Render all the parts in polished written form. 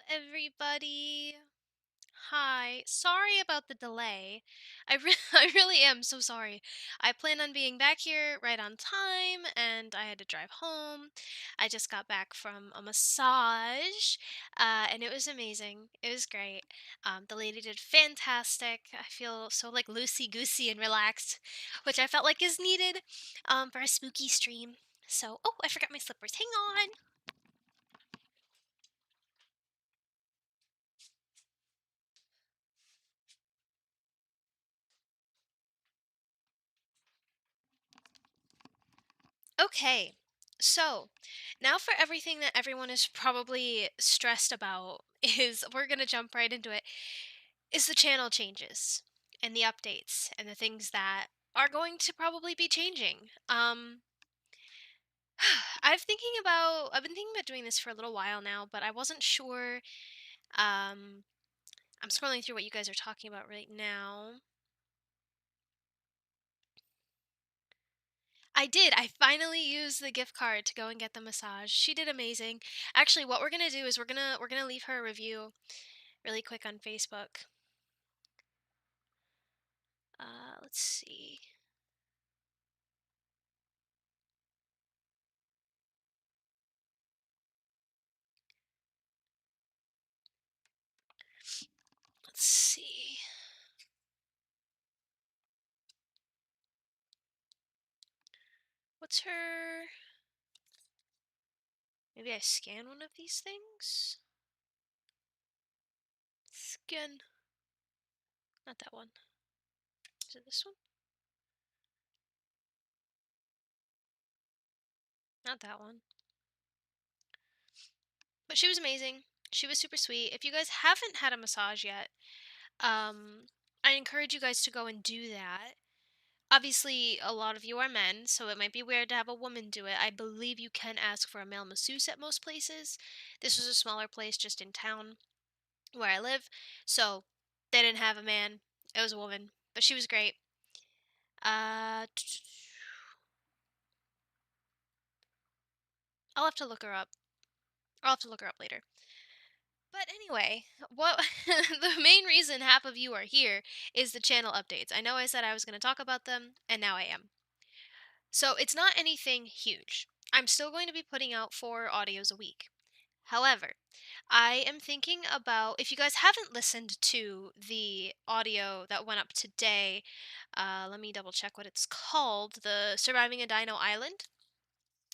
everybody. Hi. Sorry about the delay. I really am so sorry. I plan on being back here right on time and I had to drive home. I just got back from a massage and it was amazing. It was great. The lady did fantastic. I feel so like loosey-goosey and relaxed, which I felt like is needed for a spooky stream. So, oh, I forgot my slippers. Hang on. Okay, so now for everything that everyone is probably stressed about is we're gonna jump right into it. Is the channel changes and the updates and the things that are going to probably be changing. I've been thinking about doing this for a little while now, but I wasn't sure. Um, I'm scrolling through what you guys are talking about right now. I did. I finally used the gift card to go and get the massage. She did amazing. Actually, what we're gonna do is we're gonna leave her a review really quick on Facebook. Let's see. Let's see. What's her? Maybe I scan one of these things? Scan. Not that one. Is it this one? Not that one. But she was amazing. She was super sweet. If you guys haven't had a massage yet, um, I encourage you guys to go and do that. Obviously, a lot of you are men, so it might be weird to have a woman do it. I believe you can ask for a male masseuse at most places. This was a smaller place just in town where I live, so they didn't have a man. It was a woman, but she was great. Uh, I'll have to look her up. I'll have to look her up later. But anyway, what the main reason half of you are here is the channel updates. I know I said I was going to talk about them, and now I am. So it's not anything huge. I'm still going to be putting out 4 audios a week. However, I am thinking about if you guys haven't listened to the audio that went up today, let me double check what it's called, the Surviving a Dino Island.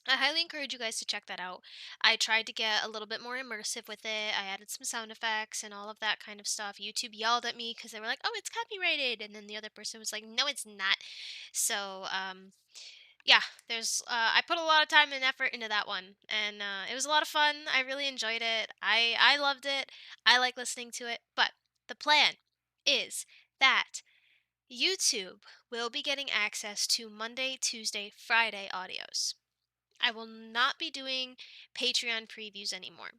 I highly encourage you guys to check that out. I tried to get a little bit more immersive with it. I added some sound effects and all of that kind of stuff. YouTube yelled at me because they were like, "Oh, it's copyrighted," and then the other person was like, "No, it's not." So, yeah, I put a lot of time and effort into that one, and it was a lot of fun. I really enjoyed it. I loved it. I like listening to it. But the plan is that YouTube will be getting access to Monday, Tuesday, Friday audios. I will not be doing Patreon previews anymore.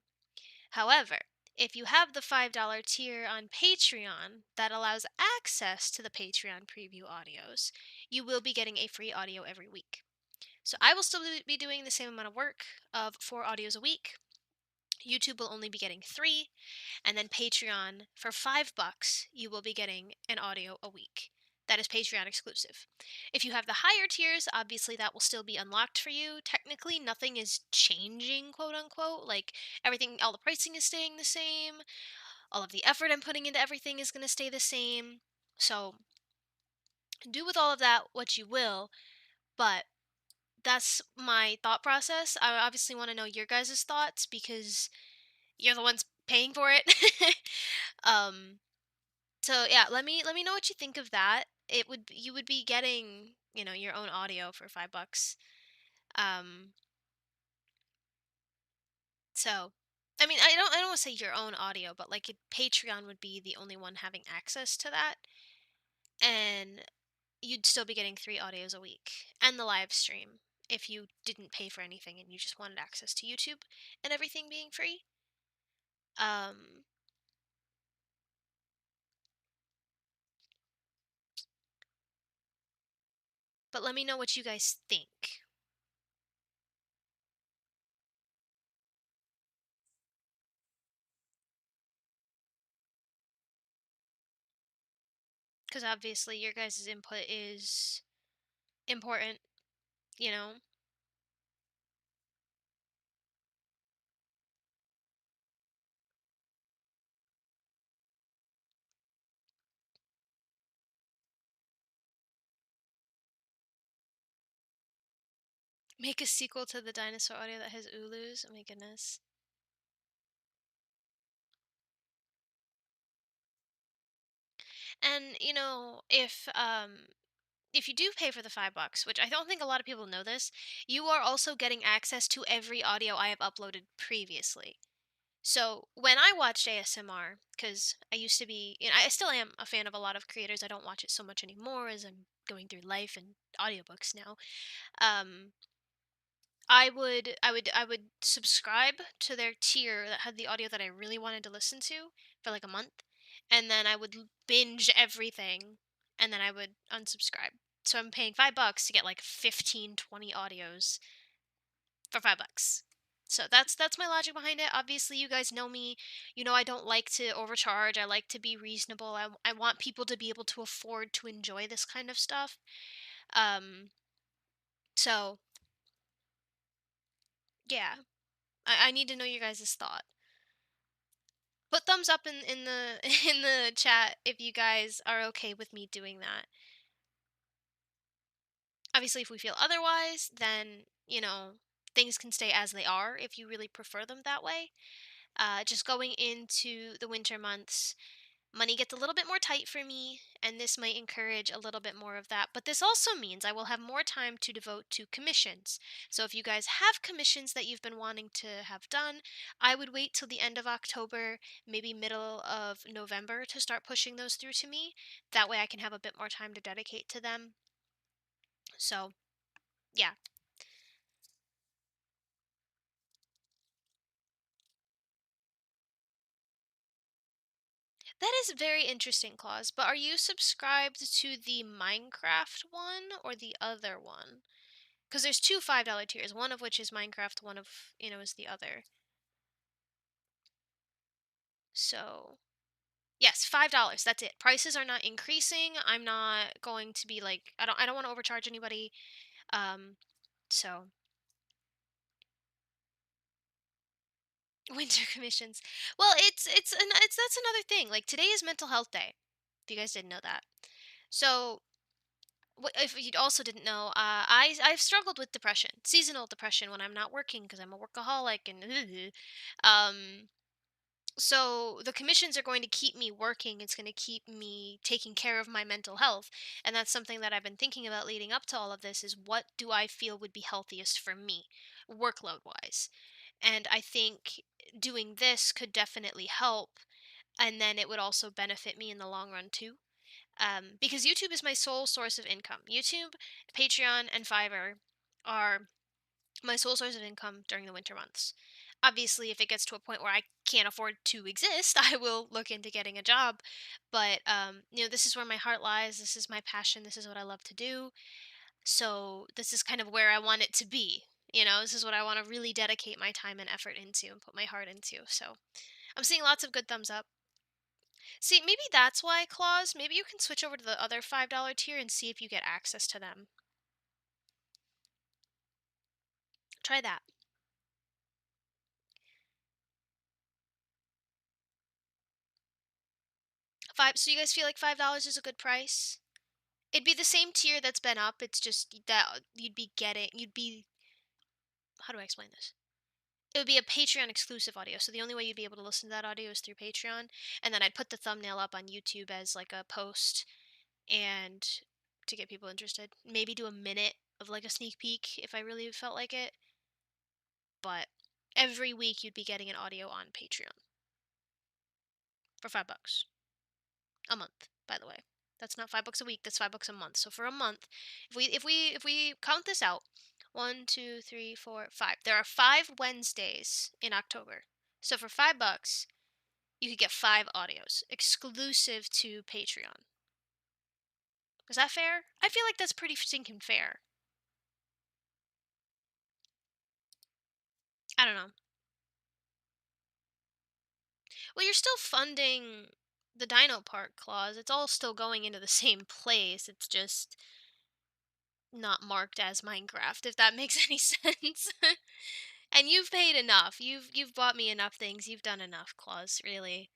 However, if you have the $5 tier on Patreon that allows access to the Patreon preview audios, you will be getting a free audio every week. So I will still be doing the same amount of work of 4 audios a week. YouTube will only be getting 3, and then Patreon for $5, you will be getting an audio a week. That is Patreon exclusive. If you have the higher tiers, obviously that will still be unlocked for you. Technically, nothing is changing, quote unquote. Like everything, all the pricing is staying the same. All of the effort I'm putting into everything is going to stay the same. So do with all of that what you will, but that's my thought process. I obviously want to know your guys' thoughts because you're the ones paying for it. um so yeah, let me know what you think of that. You would be getting, your own audio for $5. Um so I mean, I don't want to say your own audio, but like Patreon would be the only one having access to that, and you'd still be getting 3 audios a week and the live stream if you didn't pay for anything and you just wanted access to YouTube and everything being free. Um, but let me know what you guys think. because obviously your guys' input is important, you know? Make a sequel to the dinosaur audio that has Ulus. Oh my goodness. And if you do pay for the $5, which I don't think a lot of people know this, you are also getting access to every audio I have uploaded previously. So when I watched ASMR, because I used to be, I still am a fan of a lot of creators. I don't watch it so much anymore as I'm going through life and audiobooks now. Um, I would subscribe to their tier that had the audio that I really wanted to listen to for like a month, and then I would binge everything, and then I would unsubscribe. So I'm paying $5 to get like 15, 20 audios for $5. So that's my logic behind it. Obviously, you guys know me. You know I don't like to overcharge. I like to be reasonable. I want people to be able to afford to enjoy this kind of stuff. Um, so yeah, I need to know your guys' thought. Put thumbs up in the in the chat if you guys are okay with me doing that. Obviously, if we feel otherwise, then, things can stay as they are if you really prefer them that way. Just going into the winter months, money gets a little bit more tight for me, and this might encourage a little bit more of that. But this also means I will have more time to devote to commissions. So if you guys have commissions that you've been wanting to have done, I would wait till the end of October, maybe middle of November to start pushing those through to me. That way I can have a bit more time to dedicate to them. So, yeah. That is very interesting, Claus. But are you subscribed to the Minecraft one or the other one? Because there's two $5 tiers, one of which is Minecraft, one of, is the other. So, yes, $5. That's it. Prices are not increasing. I'm not going to be like I don't want to overcharge anybody. Um, so winter commissions. Well, it's that's another thing. Like today is Mental Health Day. If you guys didn't know that. So, if you also didn't know, I've struggled with depression, seasonal depression when I'm not working because I'm a workaholic and um so the commissions are going to keep me working. It's going to keep me taking care of my mental health, and that's something that I've been thinking about leading up to all of this is what do I feel would be healthiest for me workload wise. And I think doing this could definitely help, and then it would also benefit me in the long run too, because YouTube is my sole source of income. YouTube, Patreon, and Fiverr are my sole source of income during the winter months. Obviously, if it gets to a point where I can't afford to exist, I will look into getting a job. But this is where my heart lies. This is my passion. This is what I love to do. So this is kind of where I want it to be. This is what I want to really dedicate my time and effort into and put my heart into. So I'm seeing lots of good thumbs up. See, maybe that's why, Claus. Maybe you can switch over to the other $5 tier and see if you get access to them. Try that. Five. So you guys feel like $5 is a good price? It'd be the same tier that's been up. It's just that you'd be how do I explain this? It would be a Patreon exclusive audio. So the only way you'd be able to listen to that audio is through Patreon. And then I'd put the thumbnail up on YouTube as like a post and to get people interested. Maybe do a minute of like a sneak peek if I really felt like it. But every week you'd be getting an audio on Patreon for $5 a month, by the way. That's not $5 a week, that's $5 a month. So for a month, if we count this out, 1, 2, 3, 4, 5. There are 5 Wednesdays in October. So for $5, you could get 5 audios exclusive to Patreon. Is that fair? I feel like that's pretty stinking fair. I don't know. Well, you're still funding. the Dino Park clause. It's all still going into the same place. It's just not marked as Minecraft, if that makes any sense. And you've paid enough. You've bought me enough things. You've done enough, Claus, really.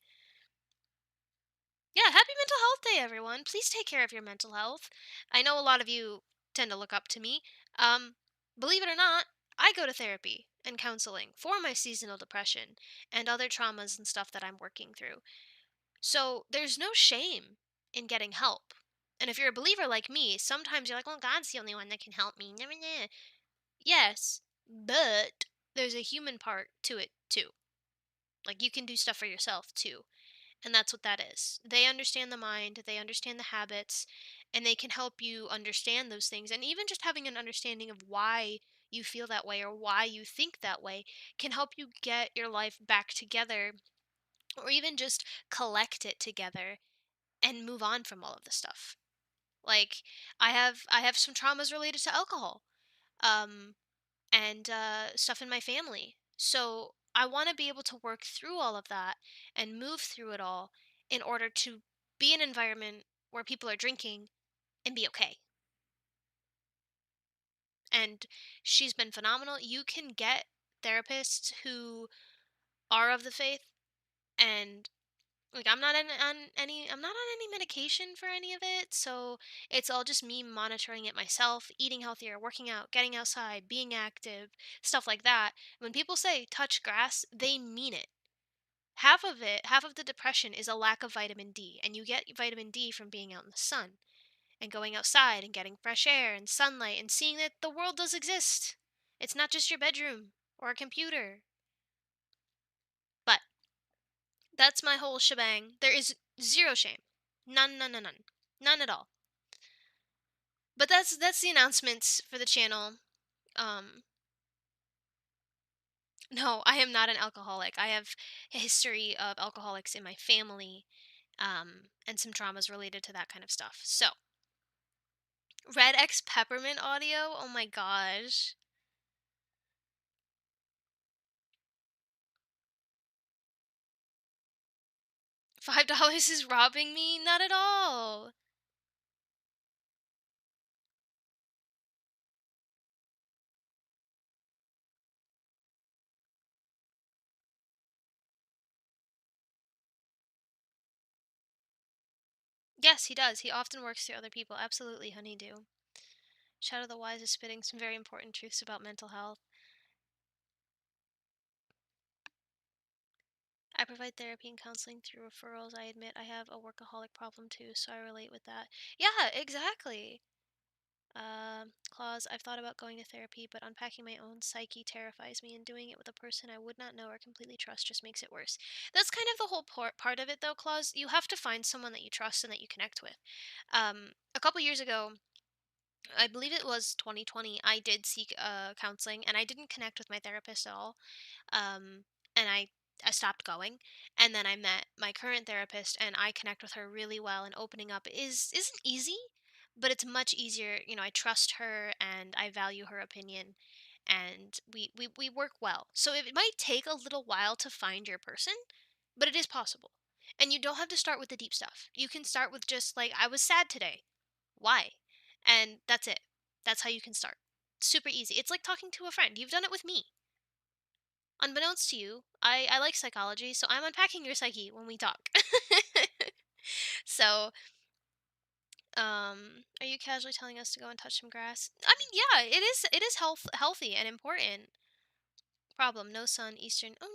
Yeah, happy mental health day, everyone. Please take care of your mental health. I know a lot of you tend to look up to me. Um, Believe it or not, I go to therapy and counseling for my seasonal depression and other traumas and stuff that I'm working through. So there's no shame in getting help. And if you're a believer like me, sometimes you're like, well, God's the only one that can help me. Nah, nah, nah. Yes, but there's a human part to it too. Like you can do stuff for yourself too. And that's what that is. They understand the mind, they understand the habits, and they can help you understand those things. And even just having an understanding of why you feel that way or why you think that way can help you get your life back together or even just collect it together and move on from all of this stuff. Like I have some traumas related to alcohol. Um and stuff in my family. So I want to be able to work through all of that and move through it all in order to be in an environment where people are drinking and be okay. And she's been phenomenal. You can get therapists who are of the faith, and like I'm not on any medication for any of it, so it's all just me monitoring it myself, eating healthier, working out, getting outside, being active, stuff like that. When people say touch grass, they mean it. Half of the depression is a lack of vitamin D, and you get vitamin D from being out in the sun and going outside and getting fresh air and sunlight and seeing that the world does exist. It's not just your bedroom or a computer. But that's my whole shebang. There is zero shame. None, none, none, none. None at all. But that's the announcements for the channel. Um no, I am not an alcoholic. I have a history of alcoholics in my family, and some traumas related to that kind of stuff. So, Red X Peppermint audio? Oh my gosh. $5 is robbing me? Not at all. Yes, he does. He often works through other people. Absolutely, honeydew. Shadow the Wise is spitting some very important truths about mental health. I provide therapy and counseling through referrals. I admit I have a workaholic problem too, so I relate with that. Yeah, exactly. Clause, I've thought about going to therapy, but unpacking my own psyche terrifies me, and doing it with a person I would not know or completely trust just makes it worse. That's kind of the whole part of it, though, Clause. You have to find someone that you trust and that you connect with. A couple years ago, I believe it was 2020, I did seek counseling, and I didn't connect with my therapist at all. um, and I stopped going. And then I met my current therapist, and I connect with her really well. And opening up isn't easy, but it's much easier. You know, I trust her and I value her opinion, and we work well. So it might take a little while to find your person, but it is possible. And you don't have to start with the deep stuff. You can start with just like, I was sad today. Why? And that's it. That's how you can start. Super easy. It's like talking to a friend. You've done it with me. Unbeknownst to you, I like psychology, so I'm unpacking your psyche when we talk. So, are you casually telling us to go and touch some grass? I mean, yeah, it is healthy and important. Problem, no sun, Eastern. Oh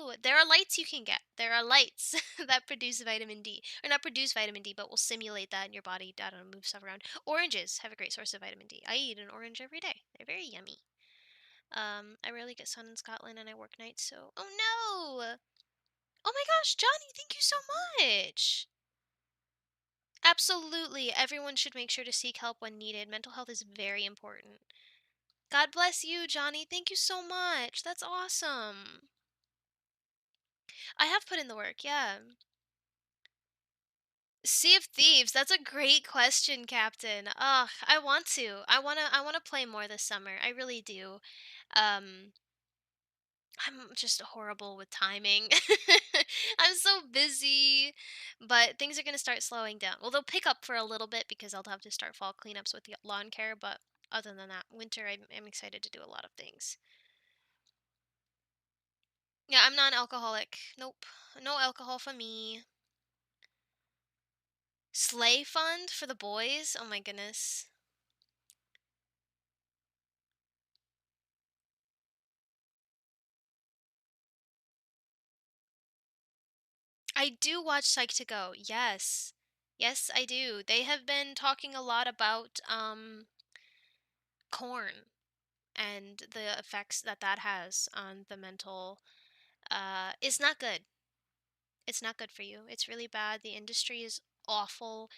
no, there are lights you can get. There are lights that produce vitamin D, or not produce vitamin D, but will simulate that in your body. I don't know, move stuff around. Oranges have a great source of vitamin D. I eat an orange every day. They're very yummy. I rarely get sun in Scotland, and I work nights, so oh no. Oh my gosh, Johnny, thank you so much. Absolutely. Everyone should make sure to seek help when needed. Mental health is very important. God bless you, Johnny. Thank you so much. That's awesome. I have put in the work, yeah. Sea of Thieves. That's a great question, Captain. Ugh, I want to. I wanna play more this summer. I really do. Um I'm just horrible with timing. I'm so busy, but things are gonna start slowing down. Well, they'll pick up for a little bit because I'll have to start fall cleanups with the lawn care. But other than that, winter, I'm excited to do a lot of things. Yeah, I'm non-alcoholic. Nope, no alcohol for me. Sleigh fund for the boys. Oh my goodness. I do watch Psych to Go. Yes. Yes, I do. They have been talking a lot about corn and the effects that that has on the mental is not good. It's not good for you. It's really bad. The industry is awful,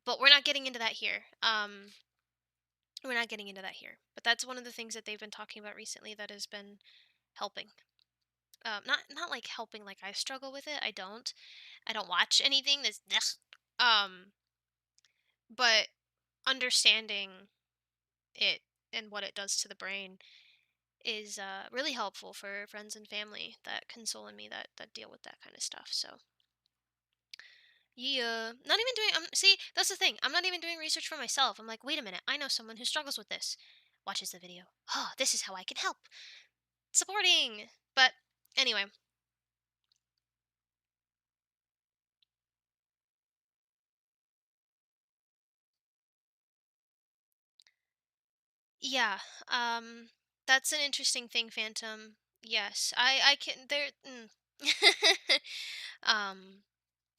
but we're not getting into that here. We're not getting into that here. But that's one of the things that they've been talking about recently that has been helping. Not like helping like I struggle with it. I don't. I don't watch anything that's but understanding it and what it does to the brain is really helpful for friends and family that console me that deal with that kind of stuff. So yeah, not even doing. See, that's the thing. I'm not even doing research for myself. I'm like, wait a minute. I know someone who struggles with this. Watches the video. Oh, this is how I can help. Supporting. But anyway, yeah. Um, that's an interesting thing, Phantom. Yes, I can. There. um,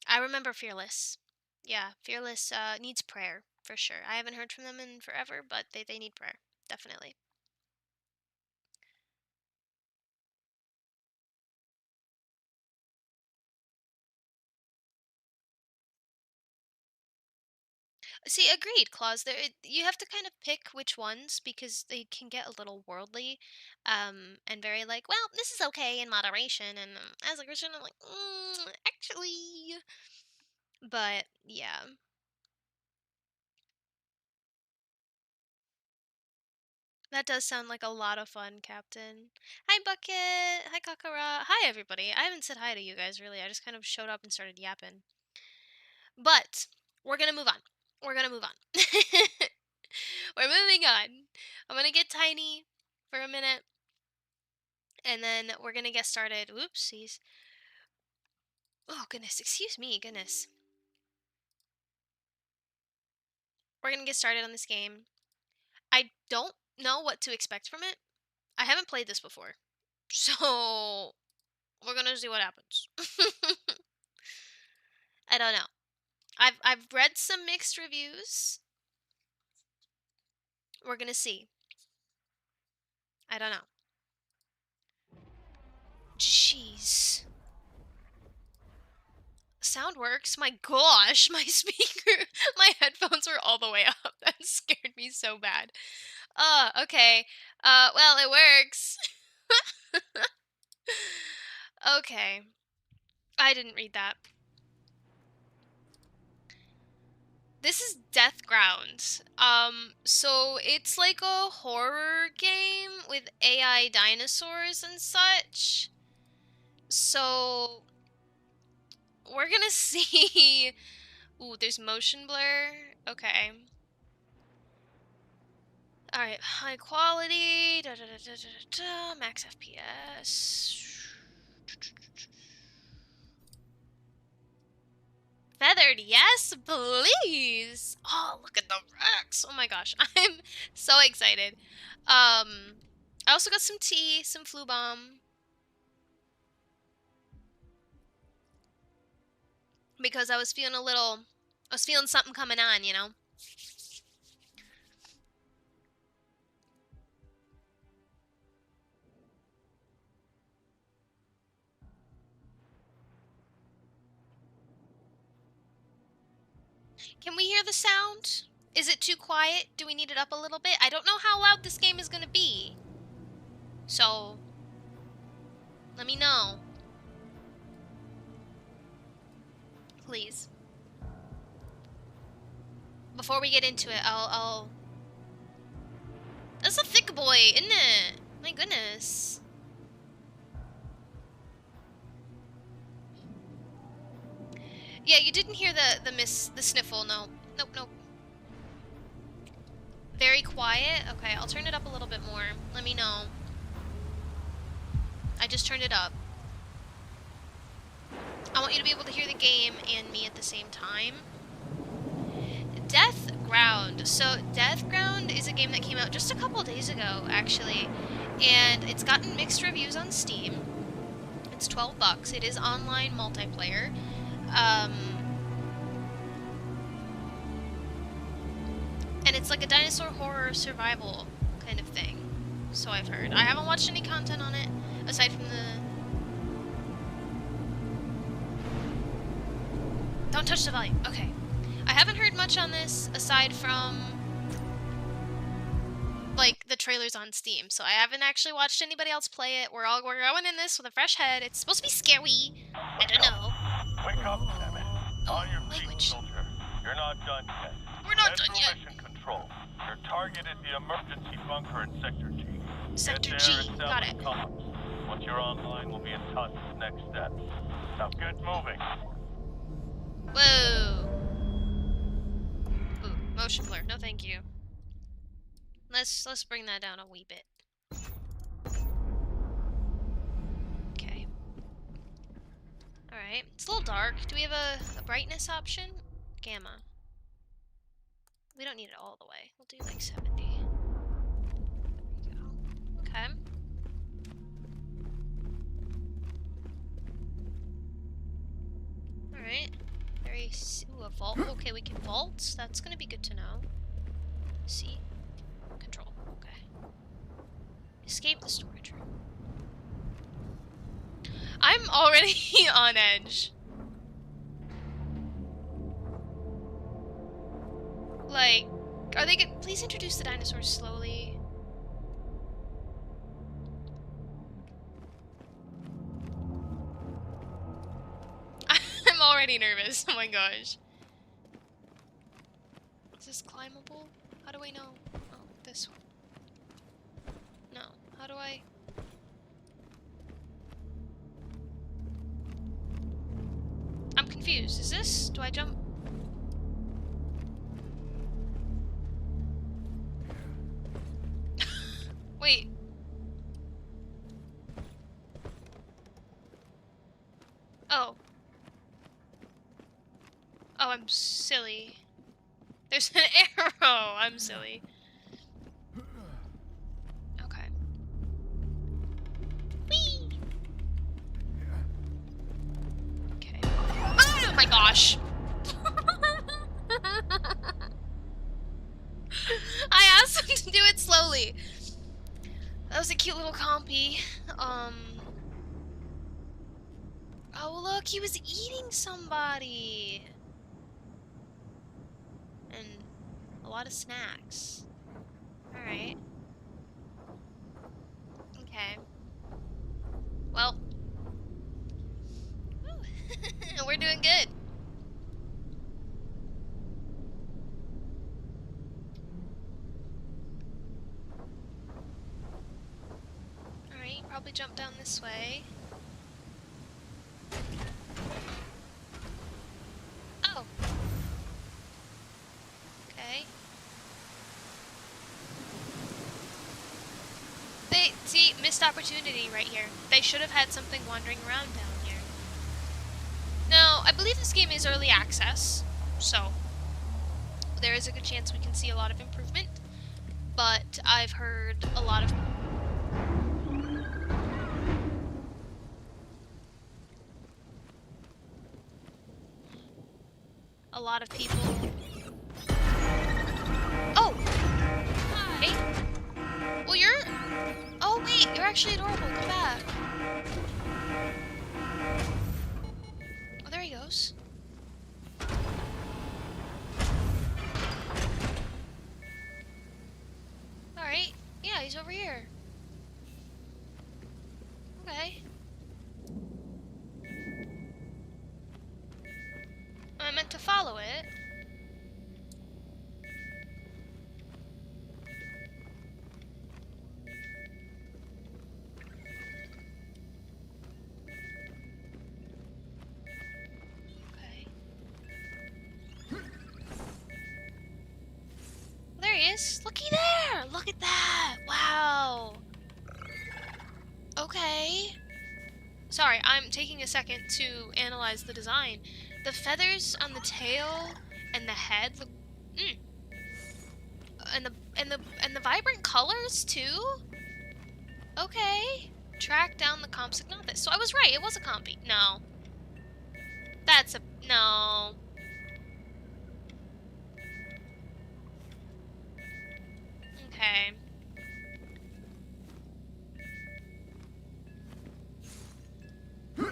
I remember Fearless. Yeah, Fearless needs prayer for sure. I haven't heard from them in forever, but they need prayer definitely. See, agreed, Claus. You have to kind of pick which ones because they can get a little worldly, and very like, well, this is okay in moderation. And as a Christian, I'm like, actually, but yeah, that does sound like a lot of fun, Captain. Hi, Bucket. Hi, Kakara. Hi, everybody. I haven't said hi to you guys really. I just kind of showed up and started yapping. But we're gonna move on. We're gonna move on. We're moving on. I'm gonna get tiny for a minute, and then we're gonna get started. Oopsies. Oh goodness, excuse me, goodness. We're gonna get started on this game. I don't know what to expect from it. I haven't played this before, so we're gonna see what happens. I don't know. I've read some mixed reviews. We're gonna see. I don't know. Jeez. Sound works. My gosh, my speaker, my headphones were all the way up. That scared me so bad. Okay. Well, it works. Okay. I didn't read that. This is Death Ground. So it's like a horror game with AI dinosaurs and such. So we're gonna see. Ooh, there's motion blur. Okay. Alright, high quality. Max FPS. Feathered, yes, please. Oh, look at the Rex. Oh my gosh, I'm so excited. I also got some tea, some flu bomb because I was feeling I was feeling something coming on, you know. Can we hear the sound? Is it too quiet? Do we need it up a little bit? I don't know how loud this game is gonna be. So, let me know. Please. Before we get into it, I'll... That's a thick boy, isn't it? My goodness. Yeah, you didn't hear the sniffle. No. Nope, nope. Very quiet. Okay, I'll turn it up a little bit more. Let me know. I just turned it up. I want you to be able to hear the game and me at the same time. Death Ground. So Death Ground is a game that came out just a couple days ago, actually, and it's gotten mixed reviews on Steam. It's $12. It is online multiplayer. And it's like a dinosaur horror survival kind of thing. So I've heard. I haven't watched any content on it, aside from the... Don't touch the volume. Okay. I haven't heard much on this, aside from, like, the trailers on Steam. So I haven't actually watched anybody else play it. We're going in this with a fresh head. It's supposed to be scary. I don't know. Wake up, Emmett. On your feet, Language. soldier. You're not done yet. We're not Head done for yet. Mission control. Your target is the emergency bunker in Sector G. Sector Get G. there and Got establish it. comms. Once you're online, we'll be in touch with next steps. Now get moving. Whoa. Ooh, motion blur. No, thank you. Let's bring that down a wee bit. Okay. Alright. It's a little dark. Do we have a brightness option? Gamma. We don't need it all the way. We'll do like 70. There we go. Okay. Alright. Ooh, a vault. Okay, we can vault. That's gonna be good to know. C. Control. Okay. Escape the storage room. I'm already on edge. Like, are they good? Please introduce the dinosaurs slowly. I'm already nervous. Oh my gosh. Is this climbable? How do I know? Oh, this one. No. How do I... I'm confused. Is this... Do I jump? Wait. Oh. Oh, I'm silly. There's an arrow! I'm silly. Okay. Whee! Okay. Oh my gosh! I asked him to do it slowly. That was a cute little compy. Oh look, he was eating somebody. And a lot of snacks. Alright. Okay. Well. We're doing good. Alright, probably jump down this way. Oh. Okay. See, missed opportunity right here. They should have had something wandering around down here. Now, I believe this game is early access, so there is a good chance we can see a lot of improvement, but I've heard a lot of people. Oh! Hi! Well, you're... Oh, wait, you're actually adorable. Come back. Oh, there he goes. Alright. Yeah, he's over here. Okay. I meant to follow it. Okay. is. Looky there! Look at that! Wow! Okay. Sorry, I'm taking a second to analyze the design. The feathers on the tail and the head look... And the vibrant colors, too? Okay. Track down the Compsognathus. So I was right, it was a compy. No. That's a... No. Okay. Oh,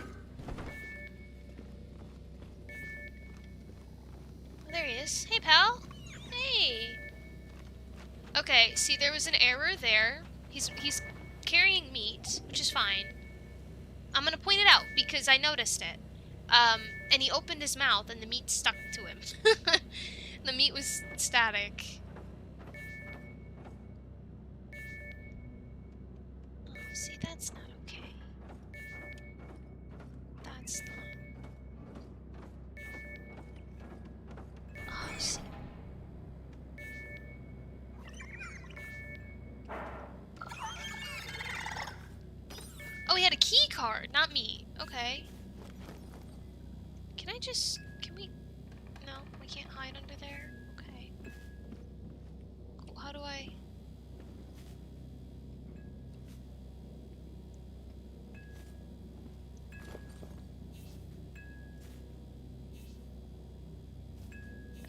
there he is. Hey, pal. Hey. Okay, see, there was an error there. He's carrying meat, which is fine. I'm gonna point it out because I noticed it. And he opened his mouth and the meat stuck to him. The meat was static. Oh, see, that's not okay. That's not... Oh, see. Oh, he had a key card, not me. Okay. Can I just... Can we... No, we can't hide under there? Okay. Cool, how do I...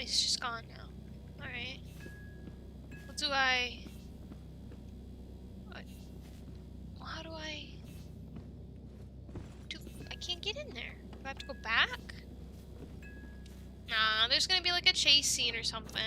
It's just gone now. Alright. What do I... Well, how do I... I can't get in there. Do I have to go back? Nah, there's gonna be like a chase scene or something.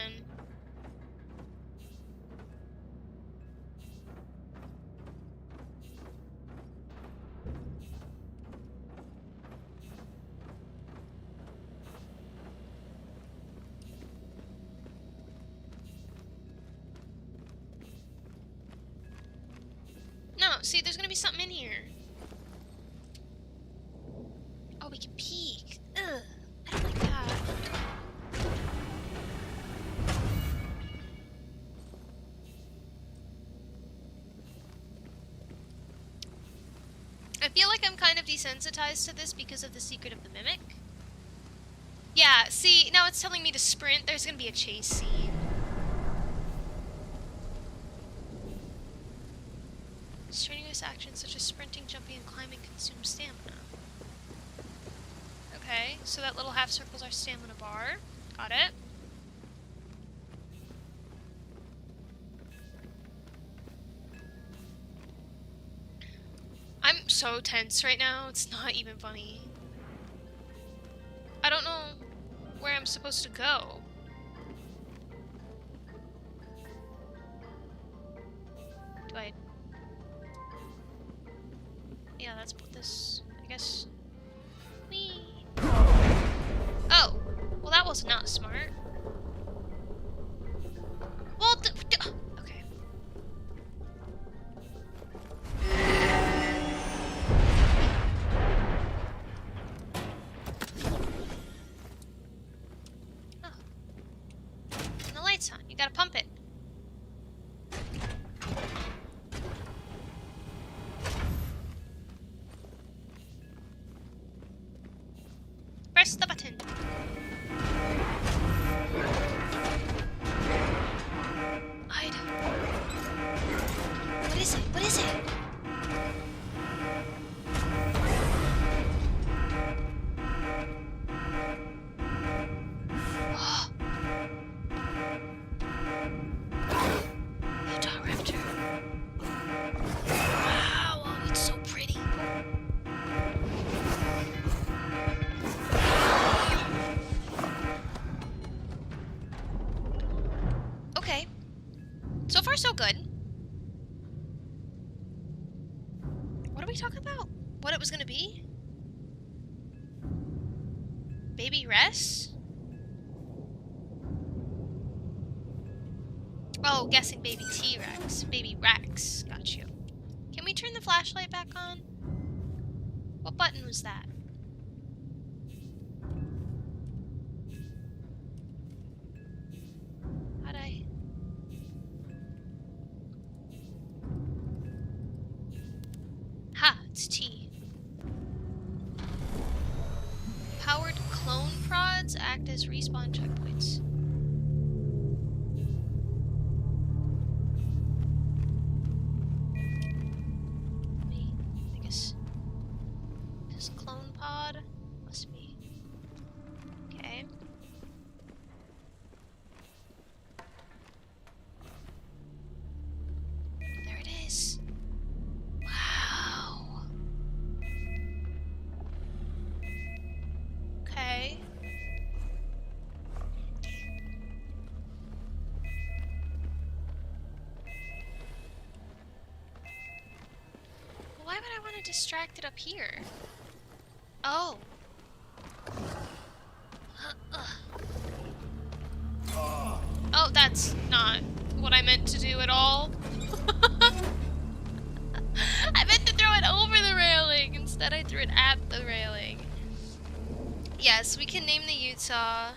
No, see, there's gonna be something in here. Oh, we can peek. Ugh, I don't like that. I feel like I'm kind of desensitized to this because of the Secret of the Mimic. Yeah, see, now it's telling me to sprint. There's gonna be a chase scene. Strenuous actions such as sprinting, jumping, and climbing consume stamina. Okay, so that little half circle's our stamina bar. Got it. I'm so tense right now, it's not even funny. I don't know where I'm supposed to go. Do I... Yeah, let's put this, I guess... Whee! Oh! Well, that was not smart. Well, okay. Oh. And the light's on. You gotta pump it. Press the button. Item. What is it? What is it? Oh. Utah Raptor. Wow, oh, it's so pretty. Okay. So far, so good. What are we talking about? What it was gonna be? Baby Ress? Oh, guessing baby T-Rex. Baby Rex. Got you. Can we turn the flashlight back on? What button was that? How'd I... Aha, it's T. Powered clone prods act as respawn checkpoints. I guess this clone pod must be. Okay. There it is. Wow. Okay. Why would I want to distract it up here? Oh. Oh, that's not what I meant to do at all. I meant to throw it over the railing. Instead, I threw it at the railing. Yes, we can name the Utah.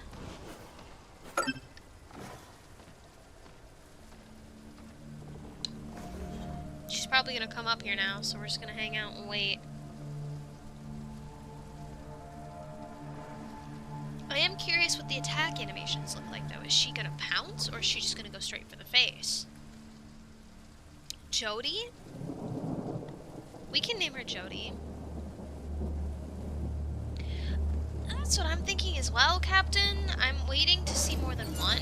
She's probably gonna come up here now, so we're just gonna hang out and wait. I am curious what the attack animations look like, though. Is she gonna pounce, or is she just gonna go straight for the face? Jody? We can name her Jody. That's what I'm thinking as well, Captain. I'm waiting to see more than one.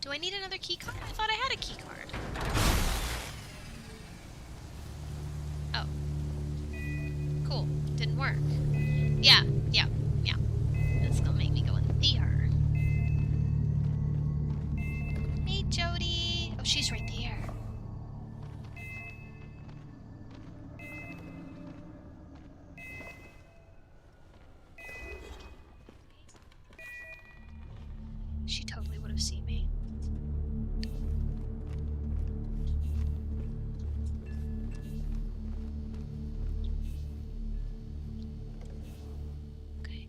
Do I need another key card? I thought I had a key card. Oh. Cool. Didn't work. Yeah. That's gonna make me go in there. Hey, Jody. Oh, she's right there. She totally would have seen me. Okay.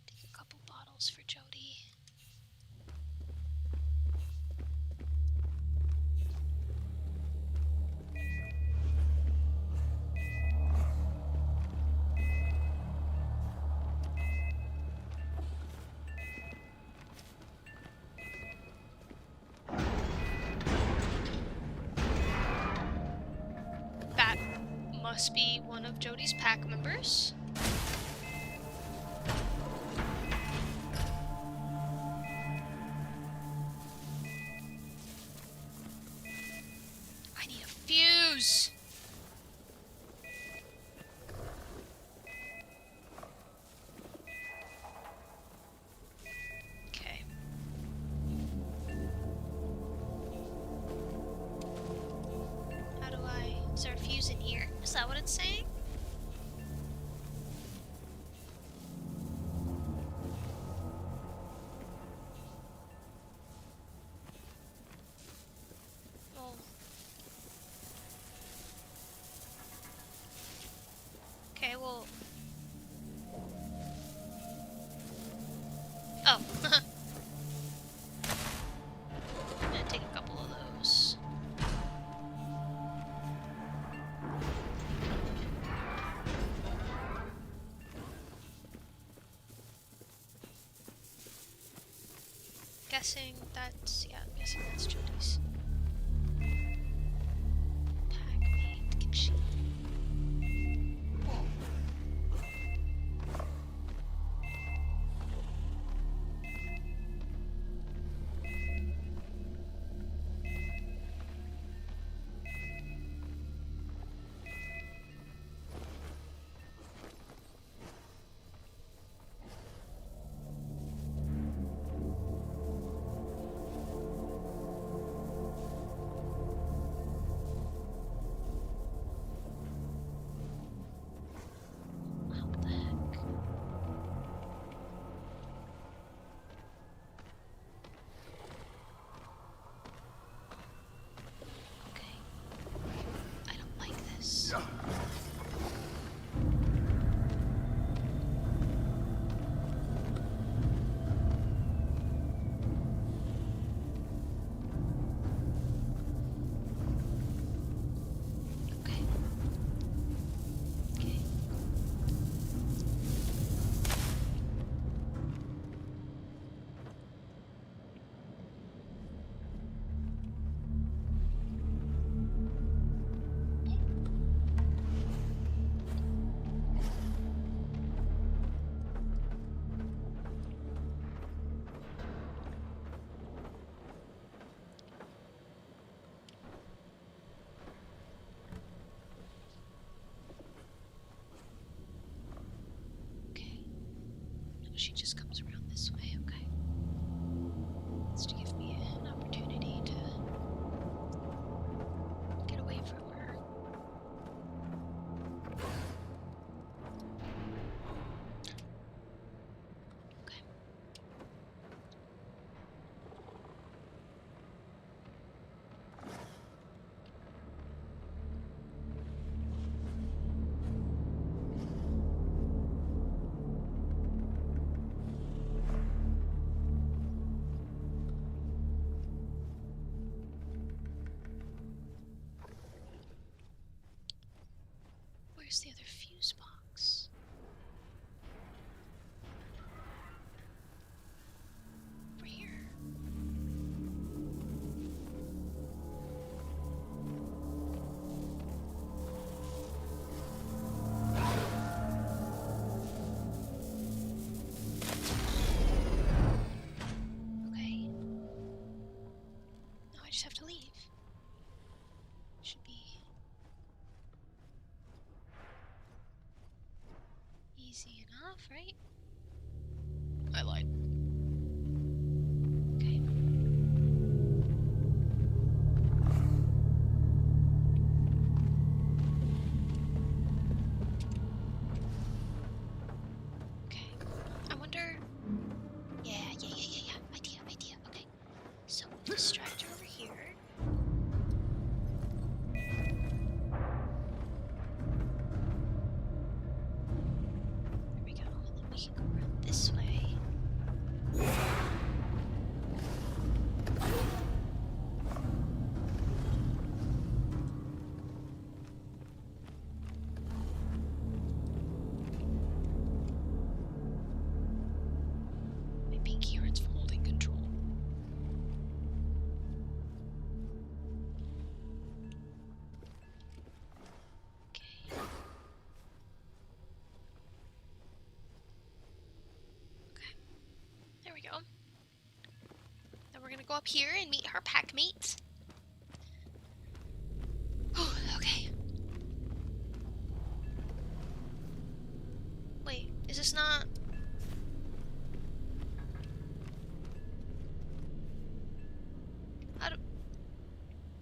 Take a couple bottles for Jody. That must be one of Jody's pack members. I need a fuse. Okay. How do I... Is there a fuse in here? Is that what it's saying? Well... Okay, well... Oh. I'm gonna take a couple of those. Guessing that's... Yeah, I'm guessing that's Jody's. Pack mate, can she... Whoa. she just comes around this way. Okay. It's to give me an opportunity to get away from her. Okay. Where's the other fuse box? Over here. Okay. Now I just have to leave. Should be easy enough, right? I lied. Okay. Okay. I wonder. Yeah. Idea. Okay. So we'll distract her over here. There we go. And then we can go around this way. My pinky hurts from holding control. Okay. Okay. There we go. Then we're gonna go up here and meet her pack mate. Oh, okay. Wait, is this not...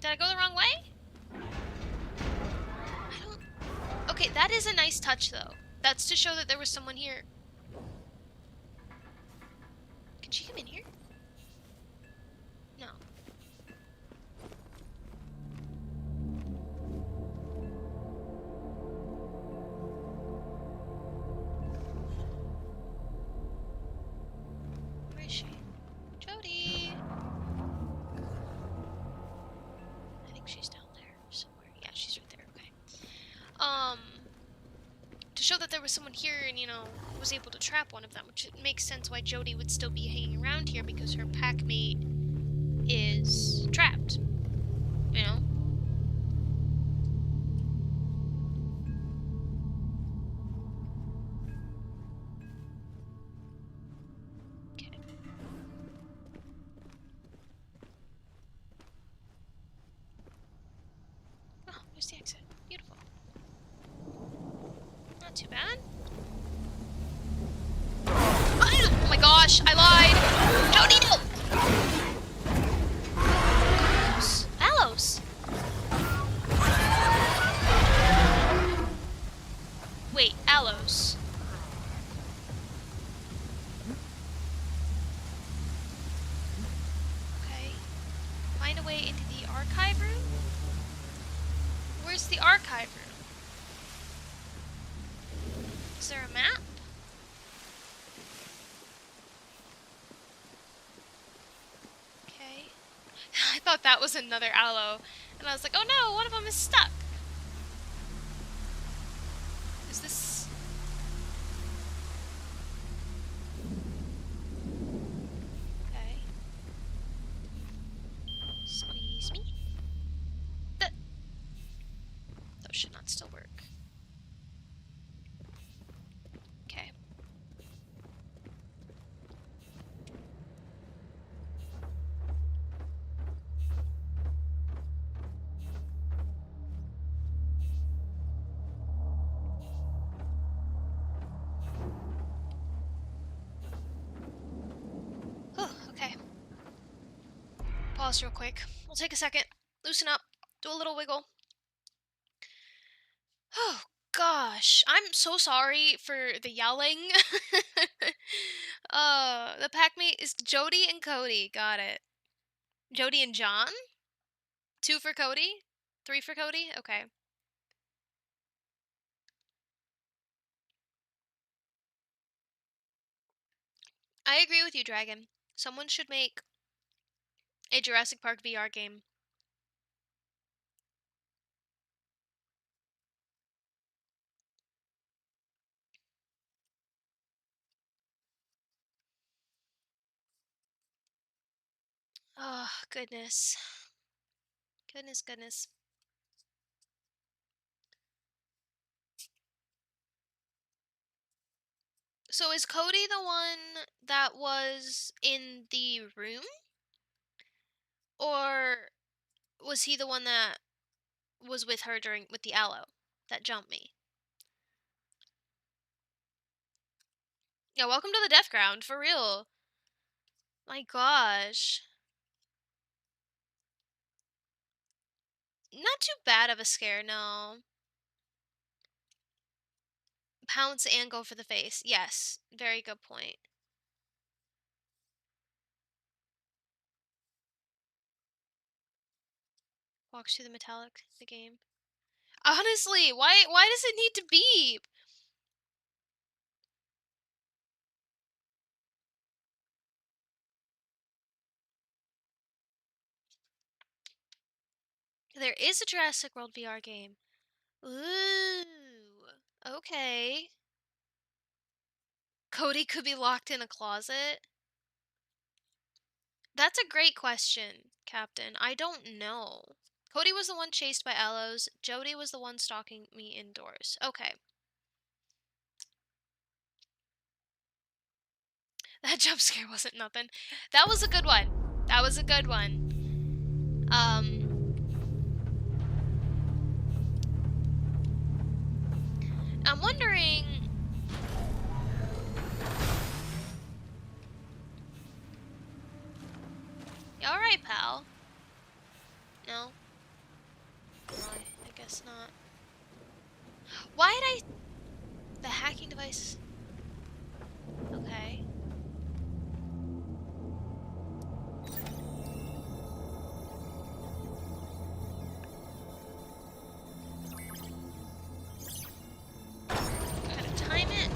Did I go the wrong way? I don't... Okay, that is a nice touch, though. That's to show that there was someone here. Can she come in here? No. Where is she? Jody! I think she's down there somewhere. Yeah, she's right there. Okay. To show that there was someone here and, you know, was able to trap one of them, which makes sense why Jody would still be hanging around here because her pack mate is trapped. You know? Okay. Oh, there's the exit. Beautiful. Not too bad. Oh my gosh, I lied! Jody, no! Aloes! Wait, Aloes. Okay. Find a way into the archive room? Where's the archive room? Is there a map? Okay. I thought that was another aloe. And I was like, oh no, one of them is stuck. Is this... Okay. Squeeze me. Those should not still work. Okay. pause real quick. We'll take a second. Loosen up. Do a little wiggle. Oh, gosh. I'm so sorry for the yelling. The pack mate is Jody and Cody. Got it. Jody and John? 2 for Cody? 3 for Cody? Okay. I agree with you, Dragon. Someone should make a Jurassic Park VR game. Oh, goodness. Goodness. So is Cody the one that was in the room? Or was he the one that was with her with the aloe that jumped me? Yeah, welcome to the death ground, for real. My gosh. Not too bad of a scare, no. Pounce and go for the face. Yes, very good point. Walks through the game. Honestly, why does it need to beep? There is a Jurassic World VR game. Ooh. Okay. Cody could be locked in a closet. That's a great question, Captain. I don't know. Cody was the one chased by aloes. Jody was the one stalking me indoors. Okay. That jump scare wasn't nothing. That was a good one. That was a good one. I'm wondering... You alright, pal? No? No, I guess not. Why did I... The hacking device... Okay. Gotta time it.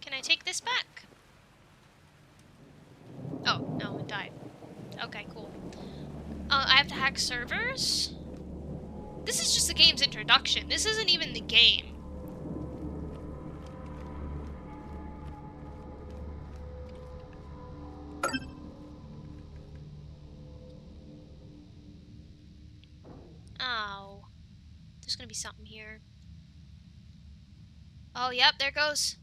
Can I take this back? Oh, no, it died. Okay, cool. I have to hack servers? This is just the game's introduction. This isn't even the game. Oh. There's gonna be something here. Oh, yep, there it goes.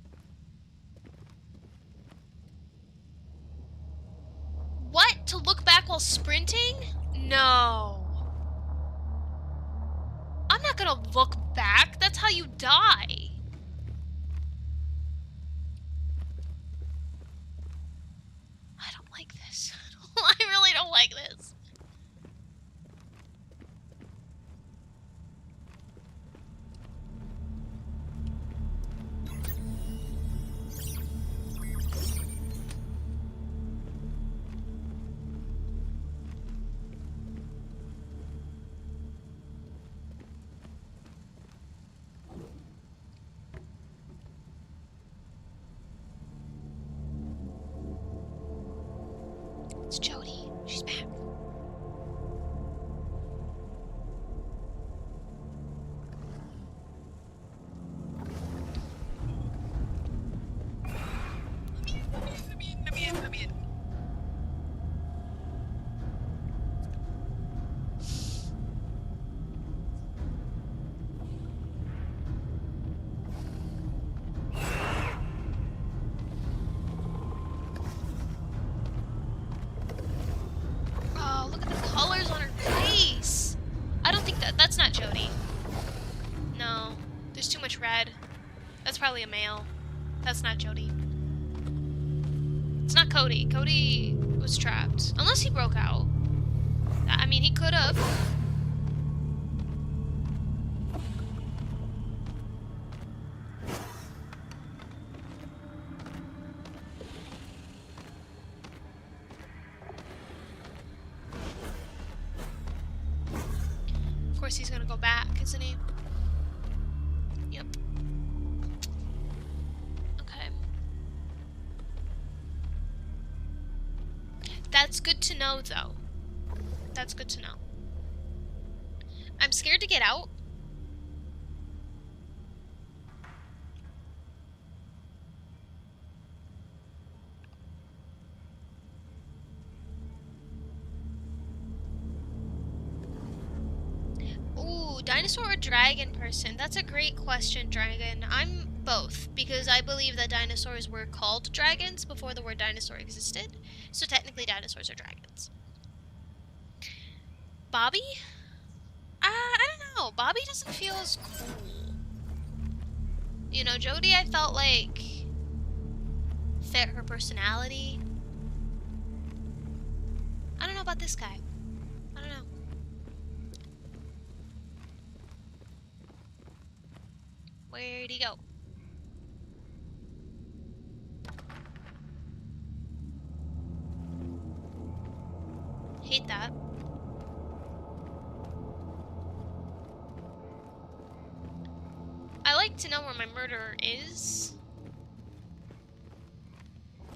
What? To look back while sprinting? No. I'm not gonna look back. That's how you die. I don't like this. I really don't like this. It's Jody. She's back. Let me in. Oh, look at the colors on her face. I don't think that's not Jody. No, there's too much red. That's probably a male. That's not Jody. It's not Cody. Cody was trapped. Unless he broke out. I mean, he could have. Of course he's gonna go back, isn't he? Yep. Okay. That's good to know, though. That's good to know. I'm scared to get out. Ooh, dinosaur or dragon person? That's a great question, Dragon. I'm both, because I believe that dinosaurs were called dragons before the word dinosaur existed. So technically dinosaurs are dragons. Bobby? I don't know. Bobby doesn't feel as cool. You know, Jody, I felt like fit her personality. I don't know about this guy. I don't know. Where'd he go? Hate that. I like to know where my murderer is.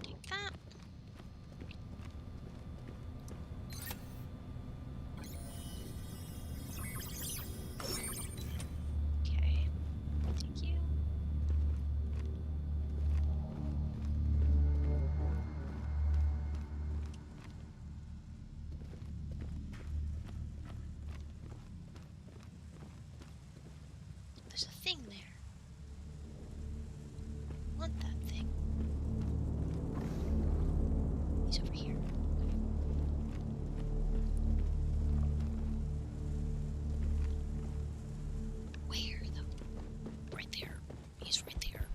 Take that. Okay. Thank you. There's a thing there. I want that thing. He's over here. Where though? Right there. He's right there.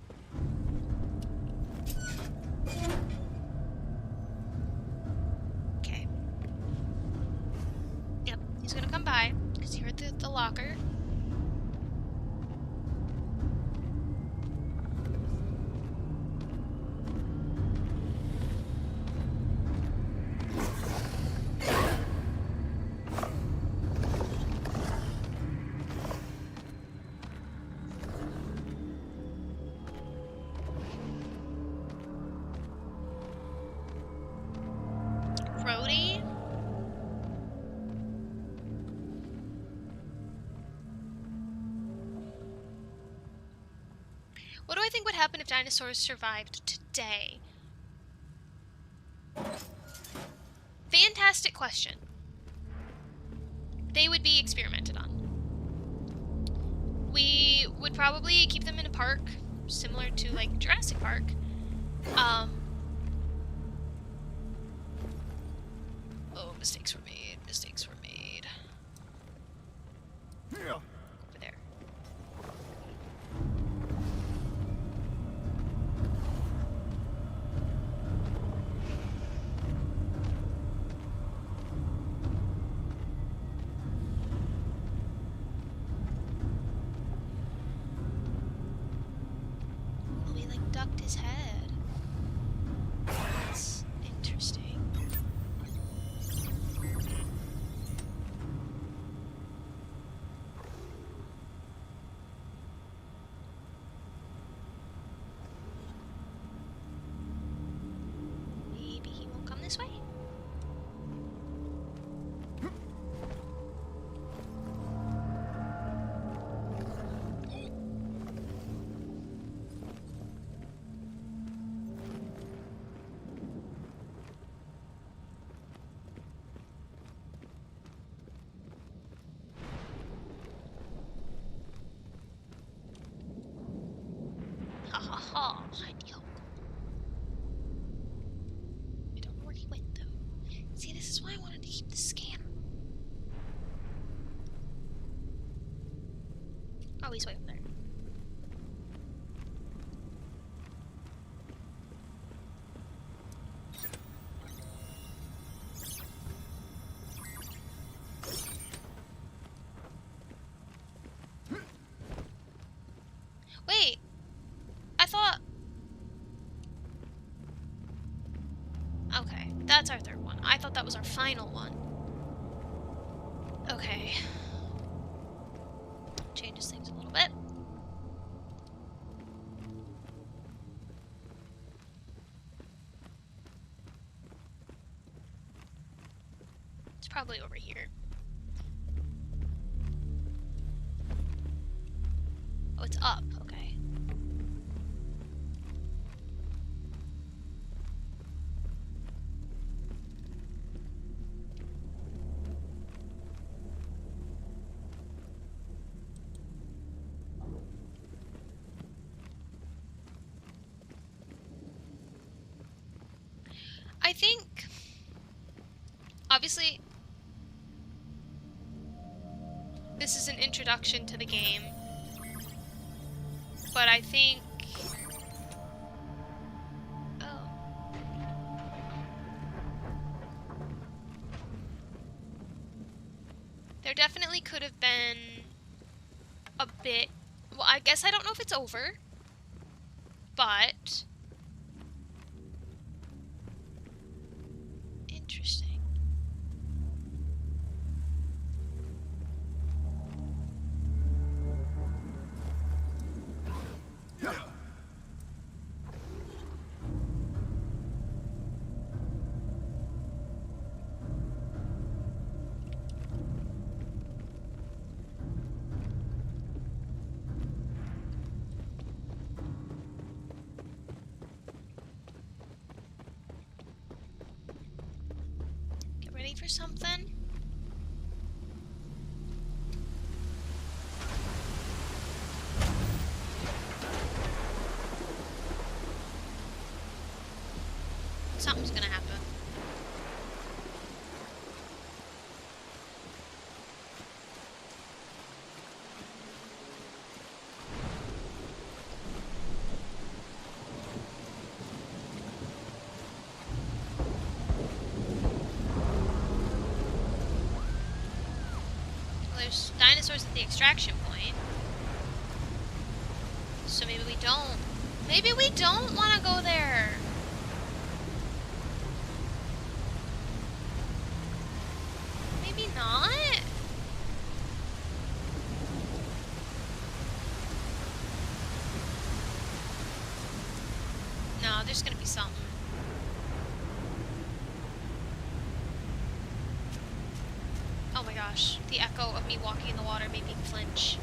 Okay. Yep, he's gonna come by because he heard the locker. Brody? What do I think would happen if dinosaurs survived today? Fantastic question. They would be experimented on. We would probably keep them in a park, similar to like Jurassic Park. Oh, mistakes were made. Mistakes were made. Yeah. Over there. Oh, he like ducked his head. That's interesting. Maybe he won't come this way? Ha ha ha, Heidi Ho. I don't know where he went though. See, this is why I wanted to keep the scanner. Oh, he's way over there. Wait, I thought... Okay, that's our third one. I thought that was our final one. Okay. Changes things a little bit. It's probably over here. Oh, it's up. Okay. I think... Obviously, this is an introduction to the game. But I think... Oh. There definitely could have been a bit... Well, I guess I don't know if it's over. But... Interesting. Get ready for something. Something's gonna happen. Well, there's dinosaurs at the extraction point. So maybe we don't... Maybe we don't want to go there! Maybe not? No, there's gonna be something. Oh my gosh, the echo of me walking in the water made me flinch.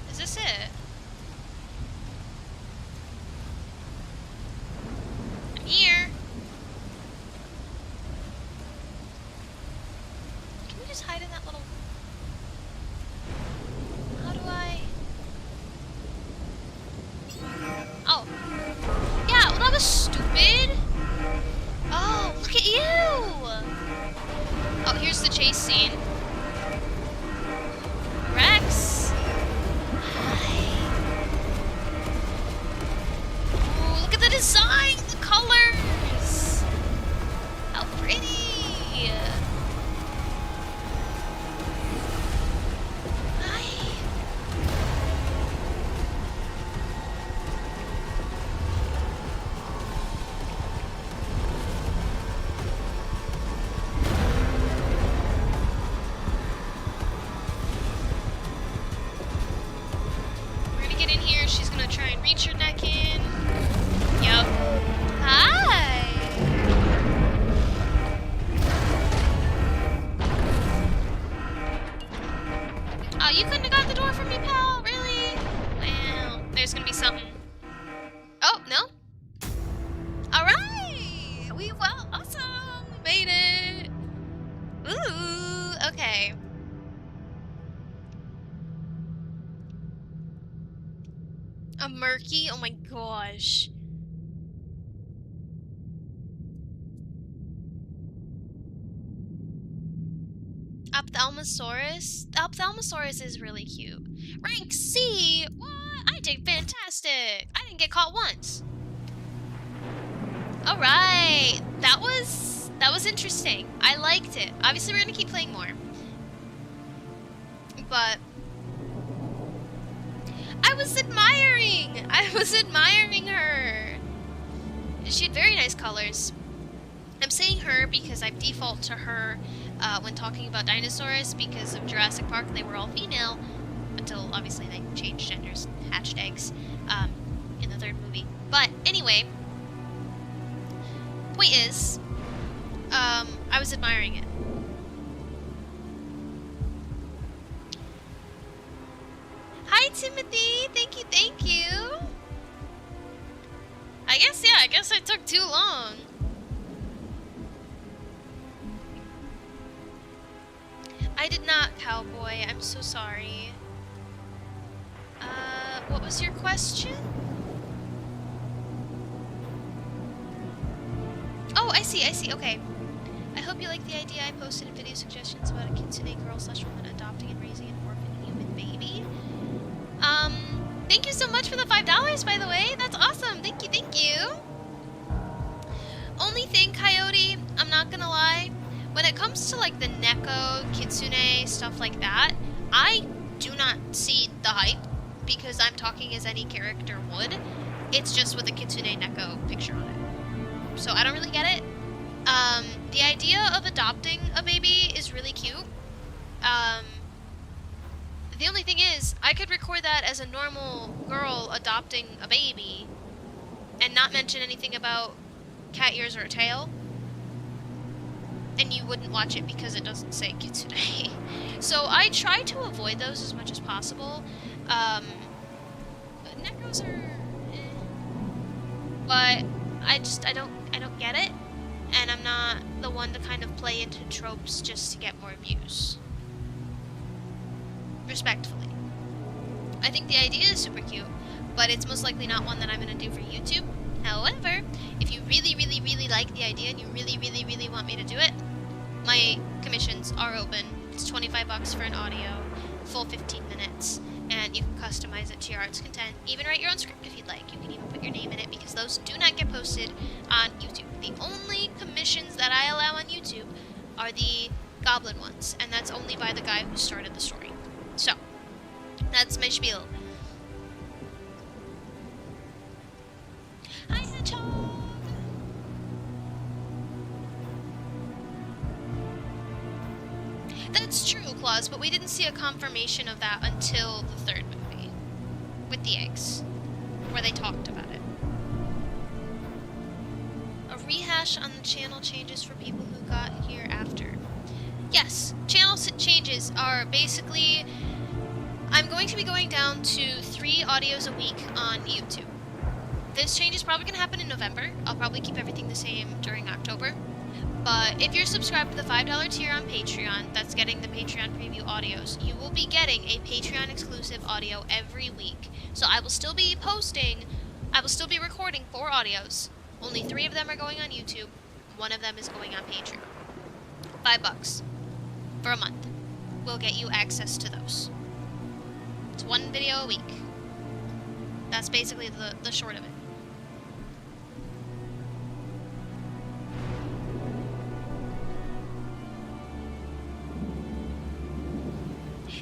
Is this it? I'm here. Can we just hide in that little... How do I... Oh. Yeah, well that was stupid. Oh, look at you! Oh, here's the chase scene. Rex! Hi. Oh, look at the design! The colors! How pretty! Hi. We're gonna get in here. She's gonna try and reach her neck in. Yep. Hi! Oh, you couldn't have got the door for me, pal? Really? Wow. There's gonna be something. Oh, no? Alright! Well, awesome! We made it! Ooh, okay. A murky? Oh my gosh. Ophthalmosaurus? The Ophthalmosaurus is really cute. Rank C! What? I did fantastic! I didn't get caught once. Alright! That was interesting. I liked it. Obviously we're gonna keep playing more. But I was admiring her! She had very nice colors. I'm saying her because I default to her when talking about dinosaurs because of Jurassic Park. They were all female until obviously they changed genders, hatched eggs in the third movie. But anyway, point is, I was admiring it. Hi Timothy, thank you, thank you. I guess I took too long. I did not, cowboy. I'm so sorry. What was your question? Oh, I see, okay. I hope you like the idea I posted in video suggestions about a kitsune girl/woman adopting and raising an orphan human baby. Thank you so much for the $5, by the way. That's awesome. Thank you. Only thing, Coyote, I'm not gonna lie, when it comes to like the Neko, Kitsune, stuff like that, I do not see the hype because I'm talking as any character would. It's just with a Kitsune Neko picture on it. So I don't really get it. The idea of adopting a baby is really cute. The only thing is, I could record that as a normal girl adopting a baby and not mention anything about cat ears or a tail, and you wouldn't watch it because it doesn't say kitsune. So I try to avoid those as much as possible. Nekos are but I don't get it, and I'm not the one to kind of play into tropes just to get more views. Respectfully. I think the idea is super cute, but it's most likely not one that I'm going to do for YouTube. However, if you really like the idea and you really want me to do it, my commissions are open. It's $25 for an audio, full 15 minutes, and you can customize it to your art's content. Even write your own script if you'd like. You can even put your name in it because those do not get posted on YouTube. The only commissions that I allow on YouTube are the goblin ones, and that's only by the guy who started the story. So, that's my spiel. Hi, Hedgehog! That's true, Claus, but we didn't see a confirmation of that until the third movie. With the eggs. Where they talked about it. A rehash on the channel changes for people who got here after. Yes, channel changes are basically... I'm going to be going down to 3 audios a week on YouTube. This change is probably going to happen in November. I'll probably keep everything the same during October. But if you're subscribed to the $5 tier on Patreon, that's getting the Patreon preview audios, you will be getting a Patreon exclusive audio every week. So I will still be recording 4 audios. Only 3 of them are going on YouTube. 1 of them is going on Patreon. $5 for a month will get you access to those. It's 1 video a week. That's basically the short of it.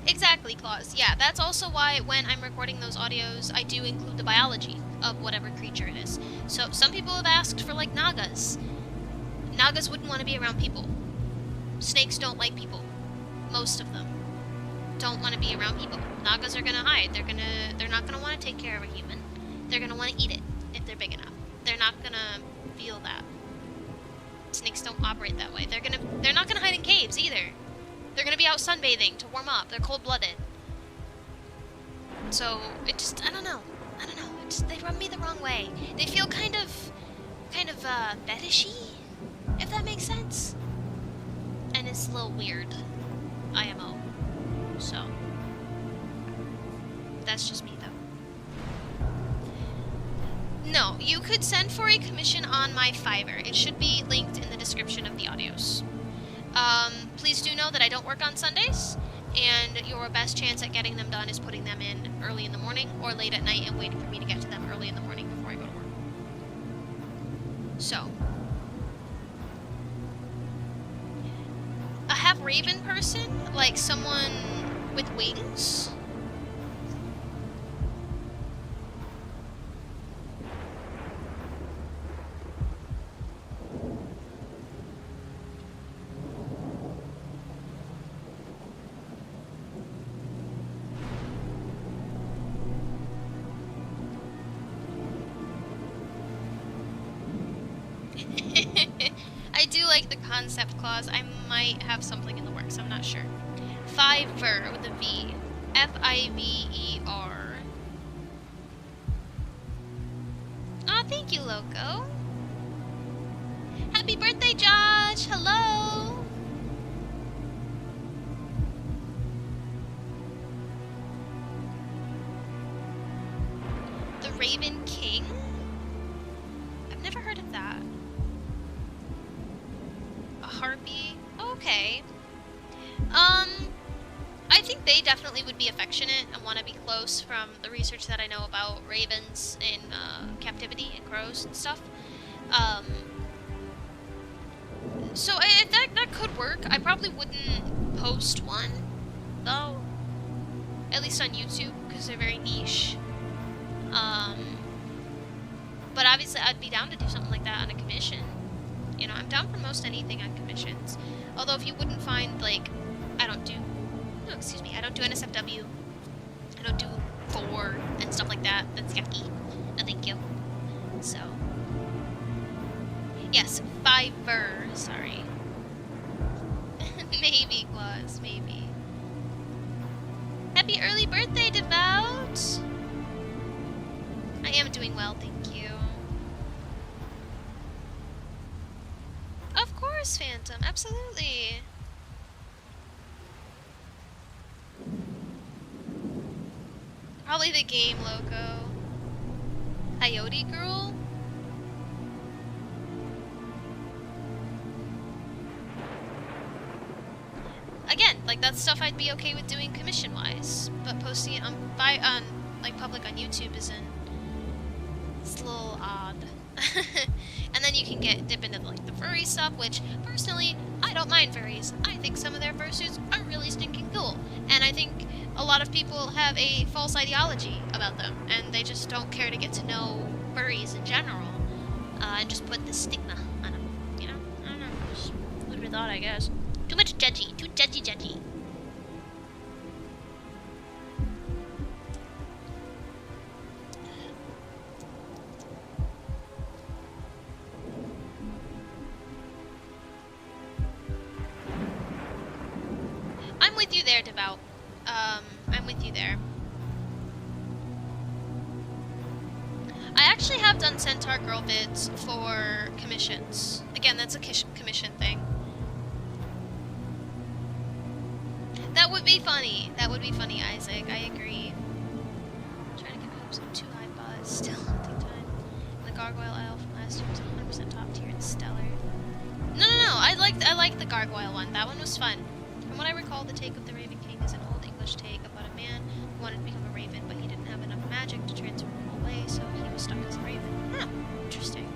Exactly, Claus. Yeah, that's also why when I'm recording those audios, I do include the biology of whatever creature it is. So some people have asked for, like, Nagas. Nagas wouldn't want to be around people. Snakes don't like people. Most of them don't want to be around people. Nagas are gonna hide. They're not gonna want to take care of a human. They're gonna want to eat it if they're big enough. They're not gonna feel that. Snakes don't operate that way. They're not gonna hide in caves either. They're gonna be out sunbathing to warm up. They're cold-blooded. So it just, I don't know. They rub me the wrong way. They feel kind of fetishy, if that makes sense. And it's a little weird. IMO. So that's just me, though. No, you could send for a commission on my Fiverr. It should be linked in the description of the audios. please do know that I don't work on Sundays, and your best chance at getting them done is putting them in early in the morning or late at night and waiting for me to get to them early in the morning before I go to work. So, a half raven person, like someone with wings. I do like the concept clause. I might have something in the works, I'm not sure. Fiver with a V. Fiver. Aw, thank you, Loco. Happy birthday, Josh! Hello! The Raven King? I've never heard of that. A harpy? Okay. I think they definitely would be affectionate and want to be close from the research that I know about ravens in captivity and crows and stuff. So that could work. I probably wouldn't post one, though. At least on YouTube, because they're very niche. But obviously I'd be down to do something like that on a commission. You know, I'm down for most anything on commissions. Although if you wouldn't find, like, I don't do NSFW. I don't do 4 and stuff like that. That's yucky. No thank you. So, yes, Fiverr, sorry. Maybe, Claus, maybe. Happy early birthday, Devout! I am doing well, thank you. Of course, Phantom, absolutely. Probably the game, Loco. Coyote Girl? Again, like, that's stuff I'd be okay with doing commission-wise, but posting it on like public on YouTube it's a little odd. And then you can dip into like the furry stuff, which personally I don't mind furries. I think some of their fursuits are really stinking cool, and I think a lot of people have a false ideology about them, and they just don't care to get to know furries in general, and just put the stigma on them. You know, I don't know. Just would be thought, I guess. Too much judgy. Too judgy. I'm with you there, Devout. I'm with you there. I actually have done Centaur Girl vids for commissions. Again, that's a commission thing. That would be funny. That would be funny, Isaac. I agree. I'm trying to get my hopes up too high, but still hunting time. And the Gargoyle Isle from last year was 100% top tier and stellar. No. I like the Gargoyle one. That one was fun. From what I recall, the take of the Raven King is an old English take about a man who wanted to become a raven, but he didn't have enough magic to transform away, so he was stuck as a raven. Huh. Interesting.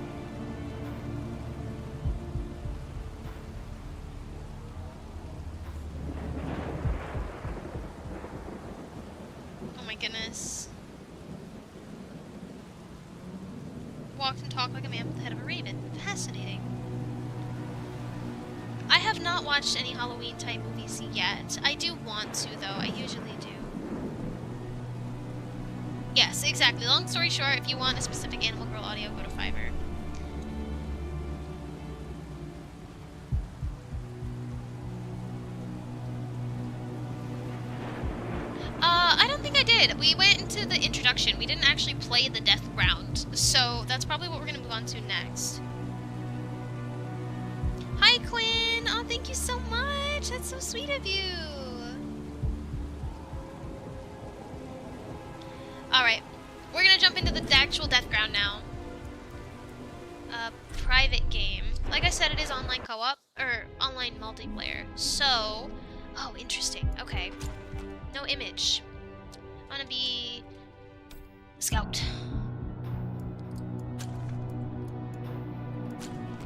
Oh my goodness. Walked and talked like a man with the head of a raven. Fascinating. I have not watched any Halloween type movies yet. I do want to, though. I usually do. Yes, exactly. Long story short, if you want a specific Animal Girl audio, go to Fiverr. I don't think I did. We went into the introduction. We didn't actually play the death round, so that's probably what we're going to move on to next. Hi, Quinn! Oh, thank you so much! That's so sweet of you! Alright, we're gonna jump into the actual death ground now. Private game. Like I said, it is online co-op. or online multiplayer. So, oh, interesting. Okay. No image. I'm gonna be a scout.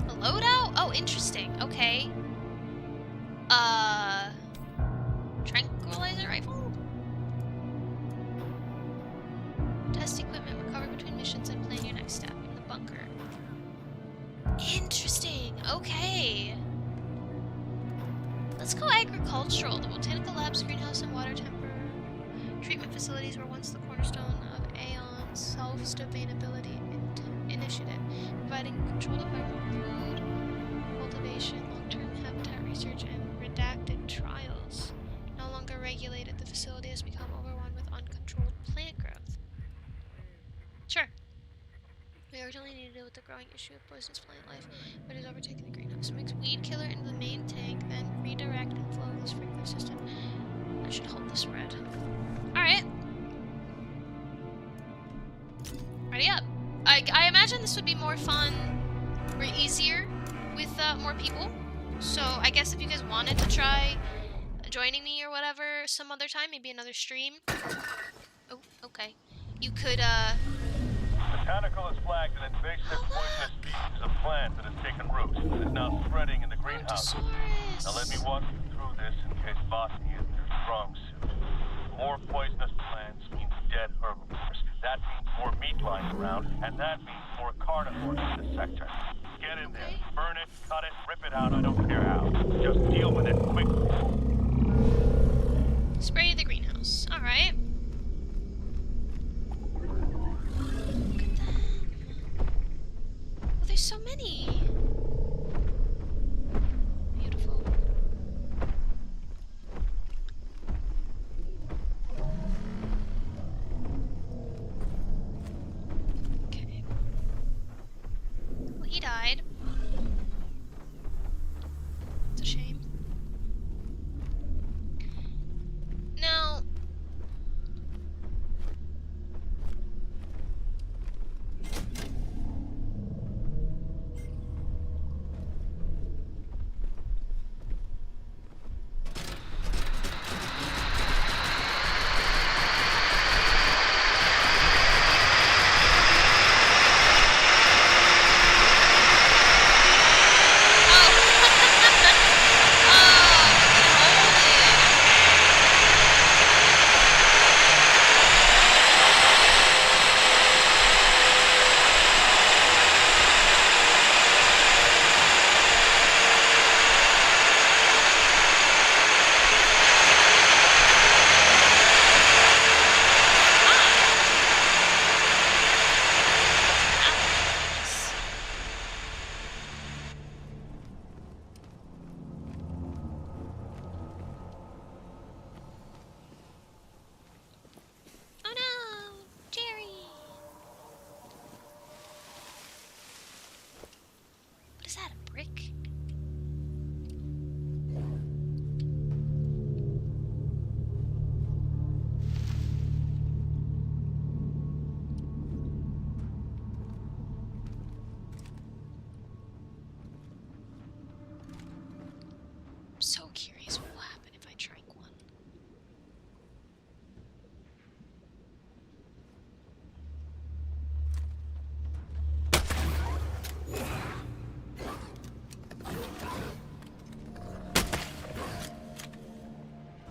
A loadout? Oh, interesting. Okay. Tranquilizer rifle? Test equipment, recover between missions, and plan your next step in the bunker. Interesting. Okay. Let's go agricultural. The botanical labs, greenhouse, and water temper treatment facilities were once the cornerstone of Aeon's self-sustainability initiative, providing controlled environment, food, cultivation, long-term habitat research, and redacted trials. No longer regulated, the facility has become overrun with uncontrolled plant growth. Sure. We urgently need to deal with the growing issue of poisonous plant life, but it is overtaking the greenhouse. Mix weed killer into the main tank, then redirect and flow the sprinkler system. That should halt the spread. Alright. Ready up. I imagine this would be more fun or easier with more people. So I guess if you guys wanted to try joining me or whatever some other time, maybe another stream. Oh, okay. You could Botanical has flagged an invasive poisonous species of plant that has taken root and is now spreading in the greenhouse. Dinosaurs. Now let me walk you through this in case botany is your strong suit. More poisonous plants means dead herbivores. That means more meat lying around, and that means more carnivores in the sector. Get in there, burn it, cut it, rip it out, I don't care how. Just deal with it quickly. Spray the greenhouse. Alright. Look at them. Oh, there's so many. Beautiful. Okay. Well, he died. It's a shame. Now, oh no, Jerry. What is that, a brick? I'm so curious what will happen if I drank one.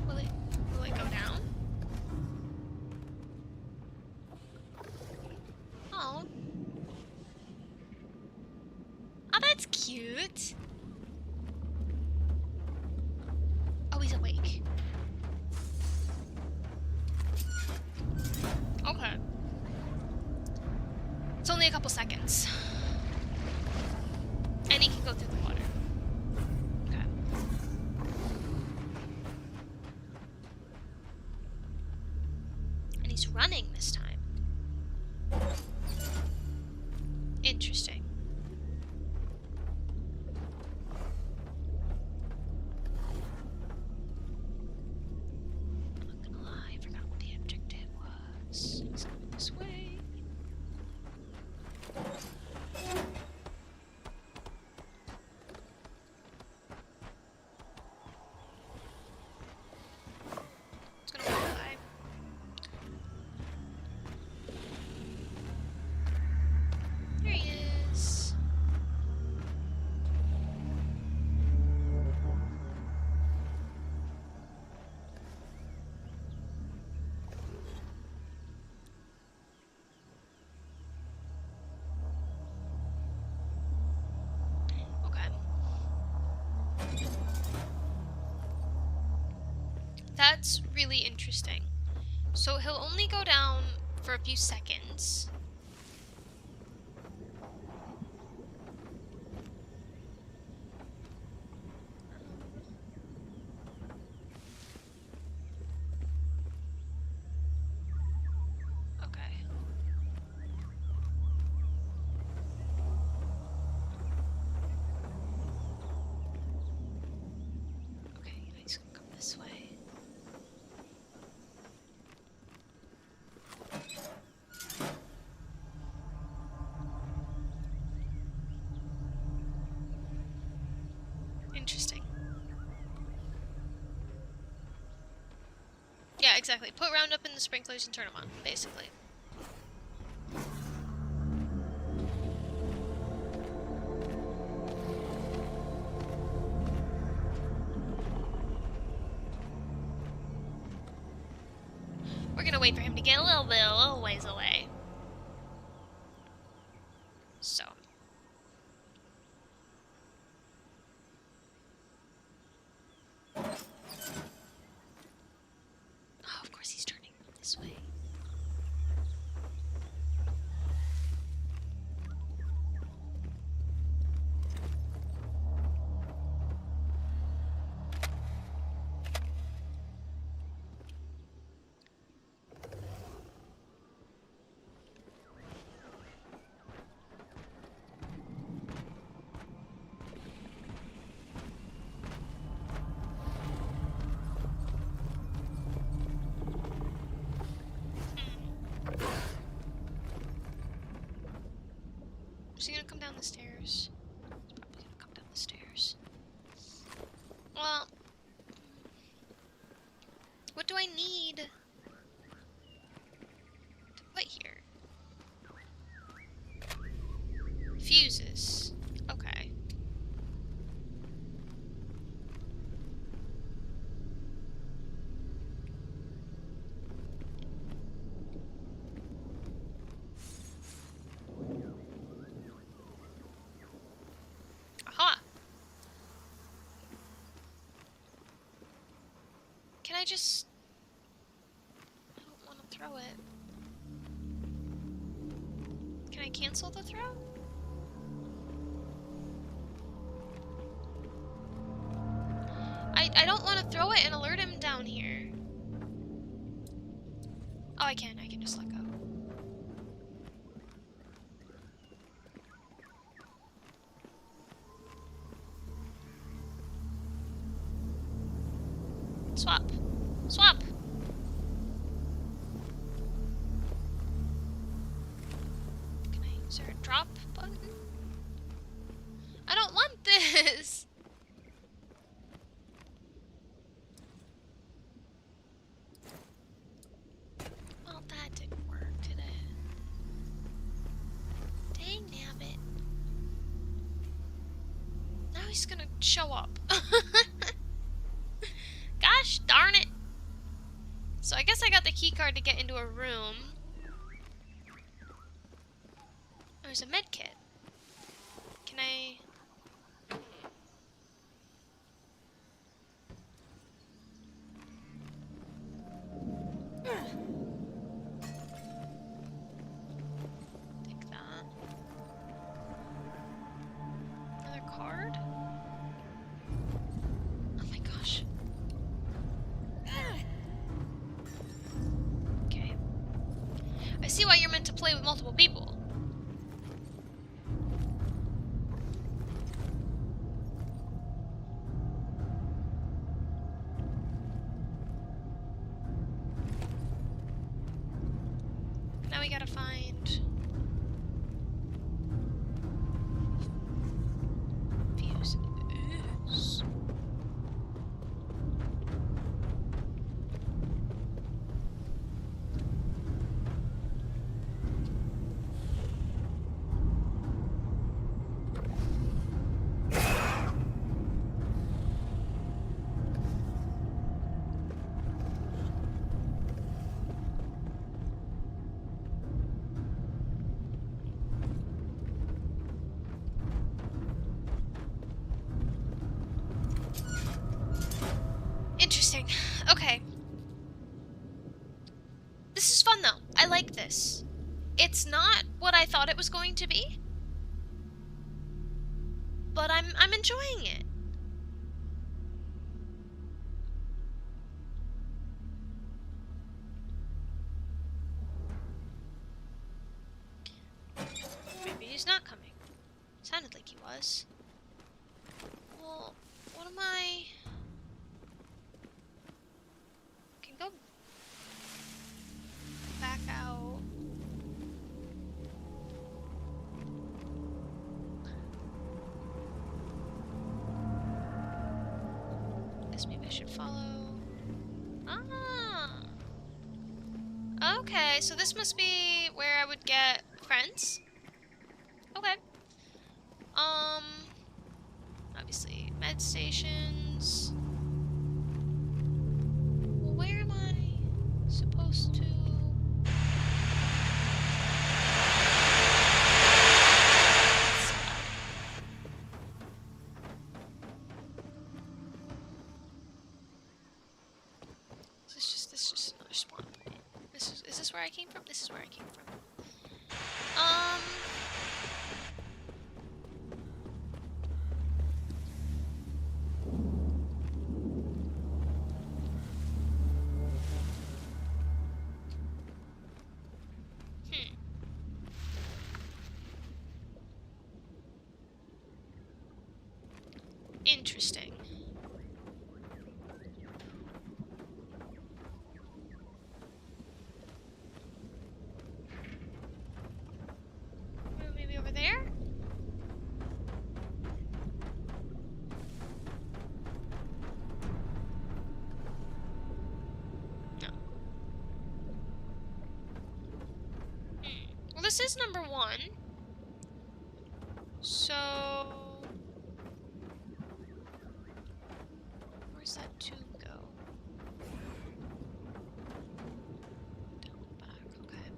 Will it go down? Oh. Oh, that's cute. Oh, he's awake. Okay. It's only a couple seconds. And he can go through the water. Okay. And he's running this time. Interesting. I'm not gonna lie, I forgot what the objective was. Let's go this way. That's really interesting. So he'll only go down for a few seconds. Okay. Okay, he's gonna come this way. Interesting. Yeah, exactly. Put Roundup in the sprinklers and turn them on, basically. We're gonna wait for him to get a little ways away. So. Oh, of course he's turning this way. Is he gonna come down the stairs? He's probably gonna come down the stairs. Well, what do I need to put here? Fuses. Okay. Aha! Can I just... I don't want to throw it. Can I cancel the throw? I don't want to throw it and alert him down here. Oh, I can just let go. Swap. Swap! Can I... Is there a drop button? I don't want this! Well, that didn't work, did it? Dang nabbit. Now he's gonna show up. Gosh darn it! So I guess I got the key card to get into a room. Oh, there's a med kit. Can I... Take that. Another card? Oh my gosh. Okay. I see why you're meant to play with multiple people. Now we gotta find... fuses. Okay. This is fun though. I like this. It's not what I thought it was going to be, but I'm enjoying it. Maybe he's not coming. Sounded like he was. Well, what am I? Can go back out. Guess maybe I should follow. Ah. Okay, so this must be where I would get friends. Okay. Um. Obviously, med stations. Well, where am I supposed to? This is just another spawn point. Is this where I came from? This is where I came from. Um. Hmm. Interesting. Maybe over there? No. Well, this is number 1. So... where's that tube go? Down the back, okay.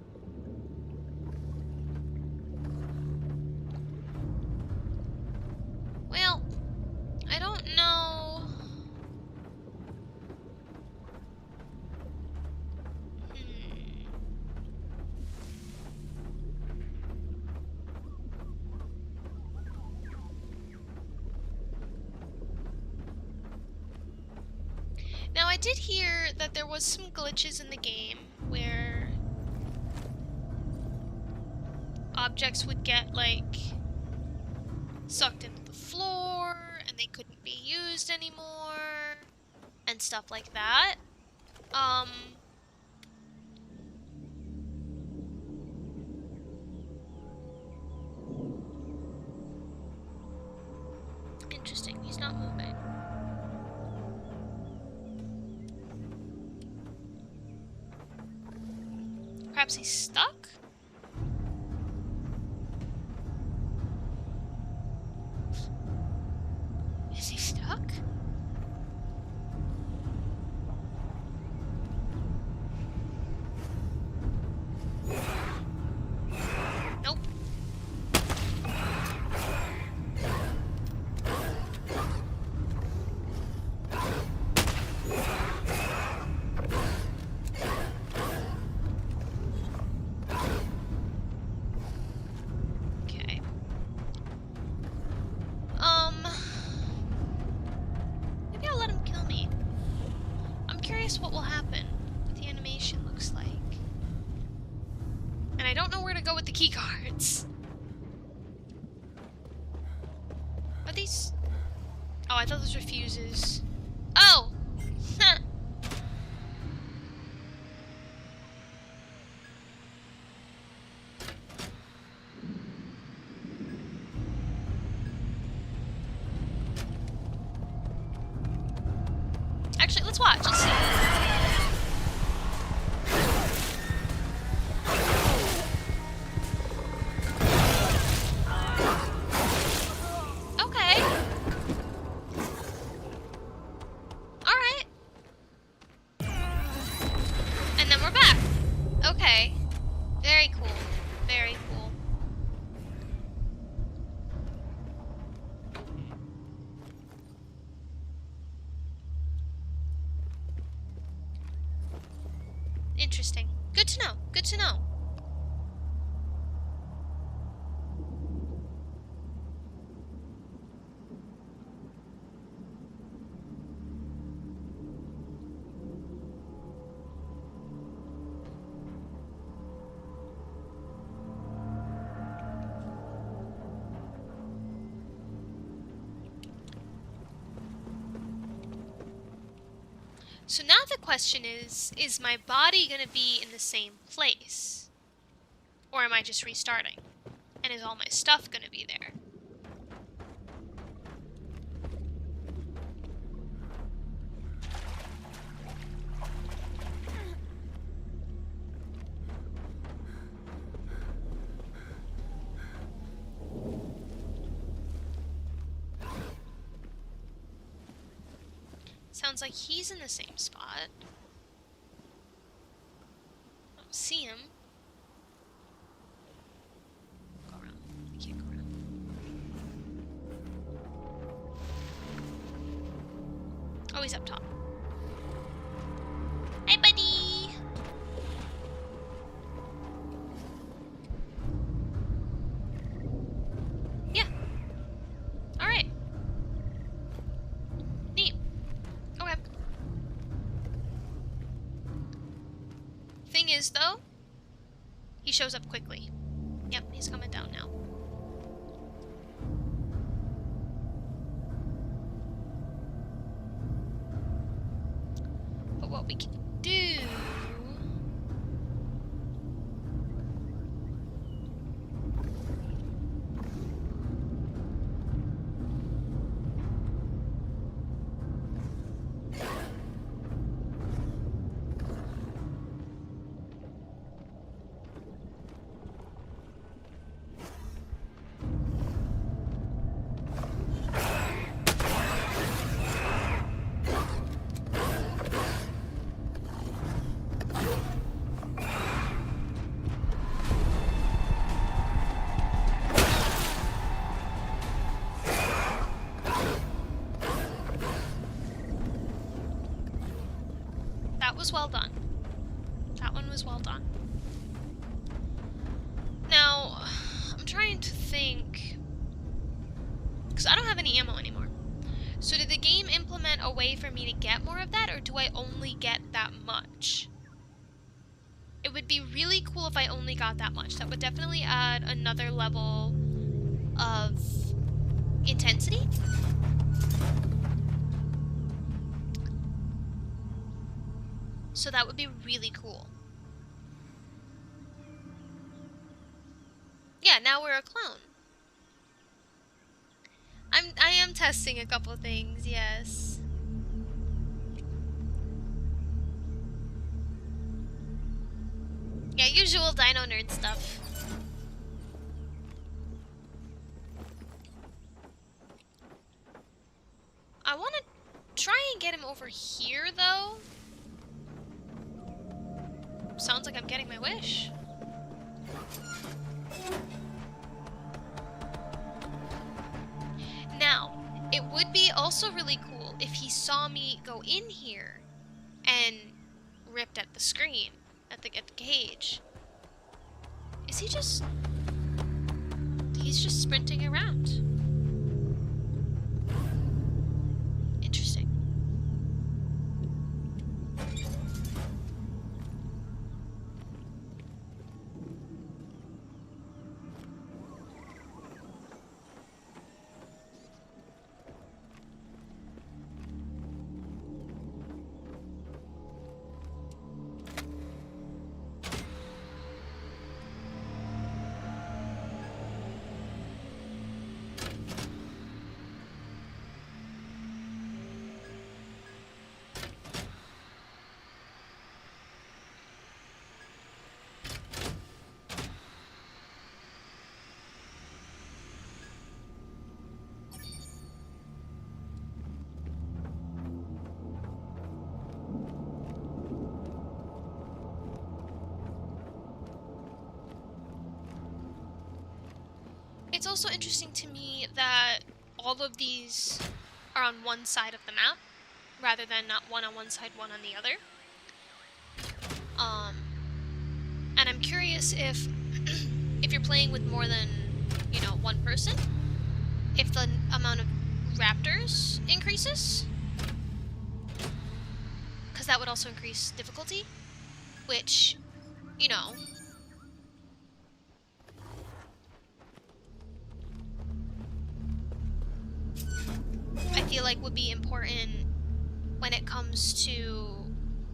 Well, I don't know... Now, I did hear that there was some glitches in the game where objects would get, like, sucked into the floor and they couldn't be used anymore and stuff like that. Interesting. He's not moving. Perhaps he's stuck? Is he stuck? Nope. Okay. Maybe I'll let him kill me. I'm curious what will happen, what the animation looks like. And I don't know where to go with the key cards. Are these... oh, I thought those were fuses. Oh! Huh. Actually, let's watch. Let's see. Okay. Alright. And then we're back. Okay. Very cool. Very cool. Interesting. Good to know. Good to know. So now the question is my body gonna be in the same place? Or am I just restarting? And is all my stuff gonna be there? Sounds like he's in the same spot. I don't see him. Go around. I can't go around. Oh, he's up top. Hi, buddy! Yeah. Alright. Neat. Okay. Thing is, though, he shows up quickly. Yep, he's coming down now. But what we can do... That was well done. That one was well done. Now, I'm trying to think... because I don't have any ammo anymore. So did the game implement a way for me to get more of that, or do I only get that much? It would be really cool if I only got that much. That would definitely add another level of intensity. So that would be really cool. Yeah, now we're a clone. I am testing a couple things, yes. Yeah, usual dino nerd stuff. I want to try and get him over here, though. Sounds like I'm getting my wish. Now, it would be also really cool if he saw me go in here and ripped at the screen, at the cage. Is he just... he's just sprinting around. Interesting. It's also interesting to me that all of these are on one side of the map, rather than not one on one side, one on the other. Um, and I'm curious if if you're playing with more than, one person, if the amount of raptors increases, because that would also increase difficulty, which, you know, I feel like would be important when it comes to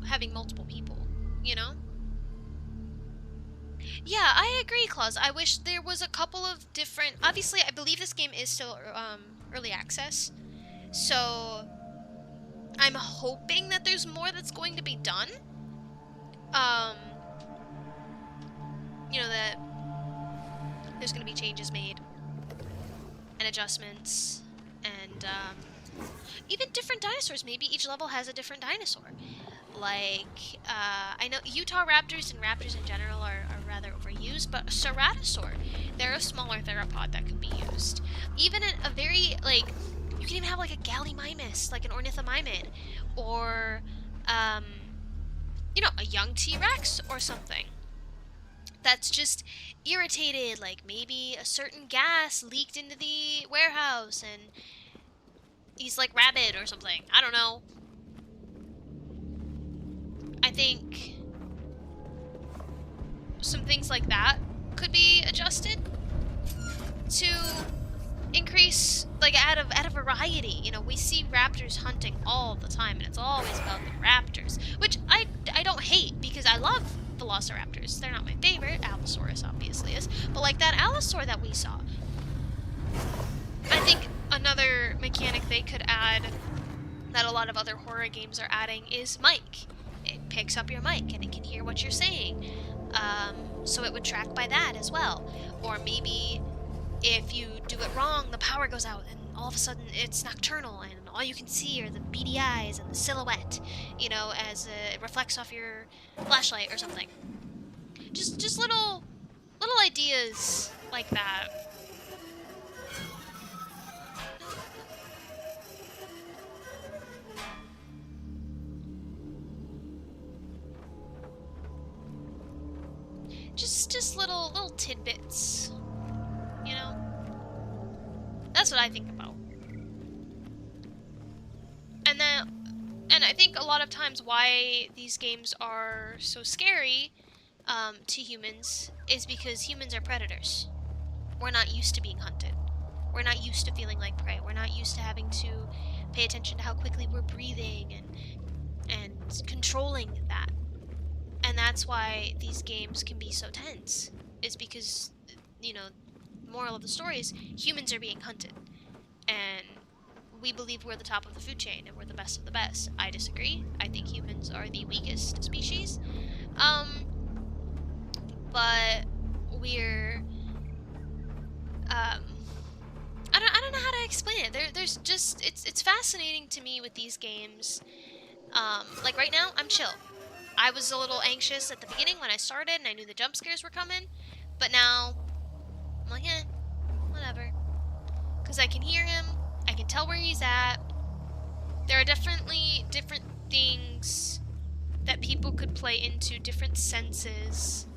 having multiple people, you know? Yeah, I agree, Claus. I wish there was a couple of different. Obviously, I believe this game is still early access, so I'm hoping that there's more that's going to be done. Um, that there's going to be changes made and adjustments, and even different dinosaurs. Maybe each level has a different dinosaur. Like, I know Utah raptors and raptors in general are rather overused, but Ceratosaur, they're a smaller theropod that can be used. Even a very, like, you can even have like a Gallimimus, like an ornithomimid, or, um, a young T-Rex or something that's just irritated, like maybe a certain gas leaked into the warehouse and he's like rabid or something. I don't know. I think some things like that could be adjusted to increase, like, add a variety. We see raptors hunting all the time and it's always about the raptors, which I don't hate because I love velociraptors. They're not my favorite. Allosaurus obviously is, but like that allosaur that we saw, I think another mechanic they could add that a lot of other horror games are adding is mic. It picks up your mic and it can hear what you're saying. So it would track by that as well. Or maybe if you do it wrong, the power goes out and all of a sudden it's nocturnal and all you can see are the beady eyes and the silhouette, as it reflects off your flashlight or something. Just little ideas like that. Just little tidbits, you know? That's what I think about. And I think a lot of times why these games are so scary to humans is because humans are predators. We're not used to being hunted. We're not used to feeling like prey. We're not used to having to pay attention to how quickly we're breathing and controlling that. And that's why these games can be so tense. Is because, moral of the story is humans are being hunted. And we believe we're the top of the food chain and we're the best of the best. I disagree. I think humans are the weakest species. But we're I don't know how to explain it. There's just it's fascinating to me with these games. Like right now, I'm chill. I was a little anxious at the beginning when I started and I knew the jump scares were coming, but now I'm like, whatever. Because I can hear him, I can tell where he's at. There are definitely different things that people could play into, different senses,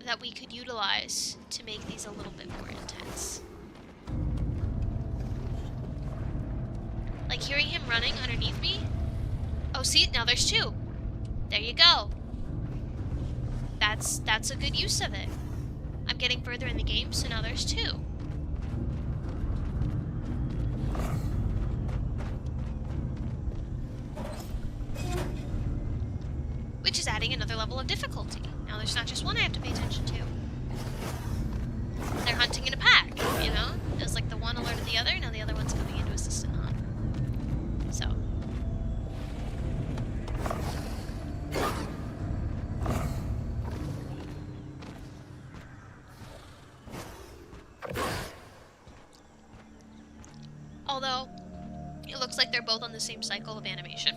that we could utilize to make these a little bit more intense. Like hearing him running underneath me. Oh, see, now there's two. There you go. That's a good use of it. I'm getting further in the game, so now there's two. Which is adding another level of difficulty. Now there's not just one I have to pay attention to. They're hunting in a pack, There's like the one alerted the other, now the other one's coming in to assist in hunt. So. Although, it looks like they're both on the same cycle of animation.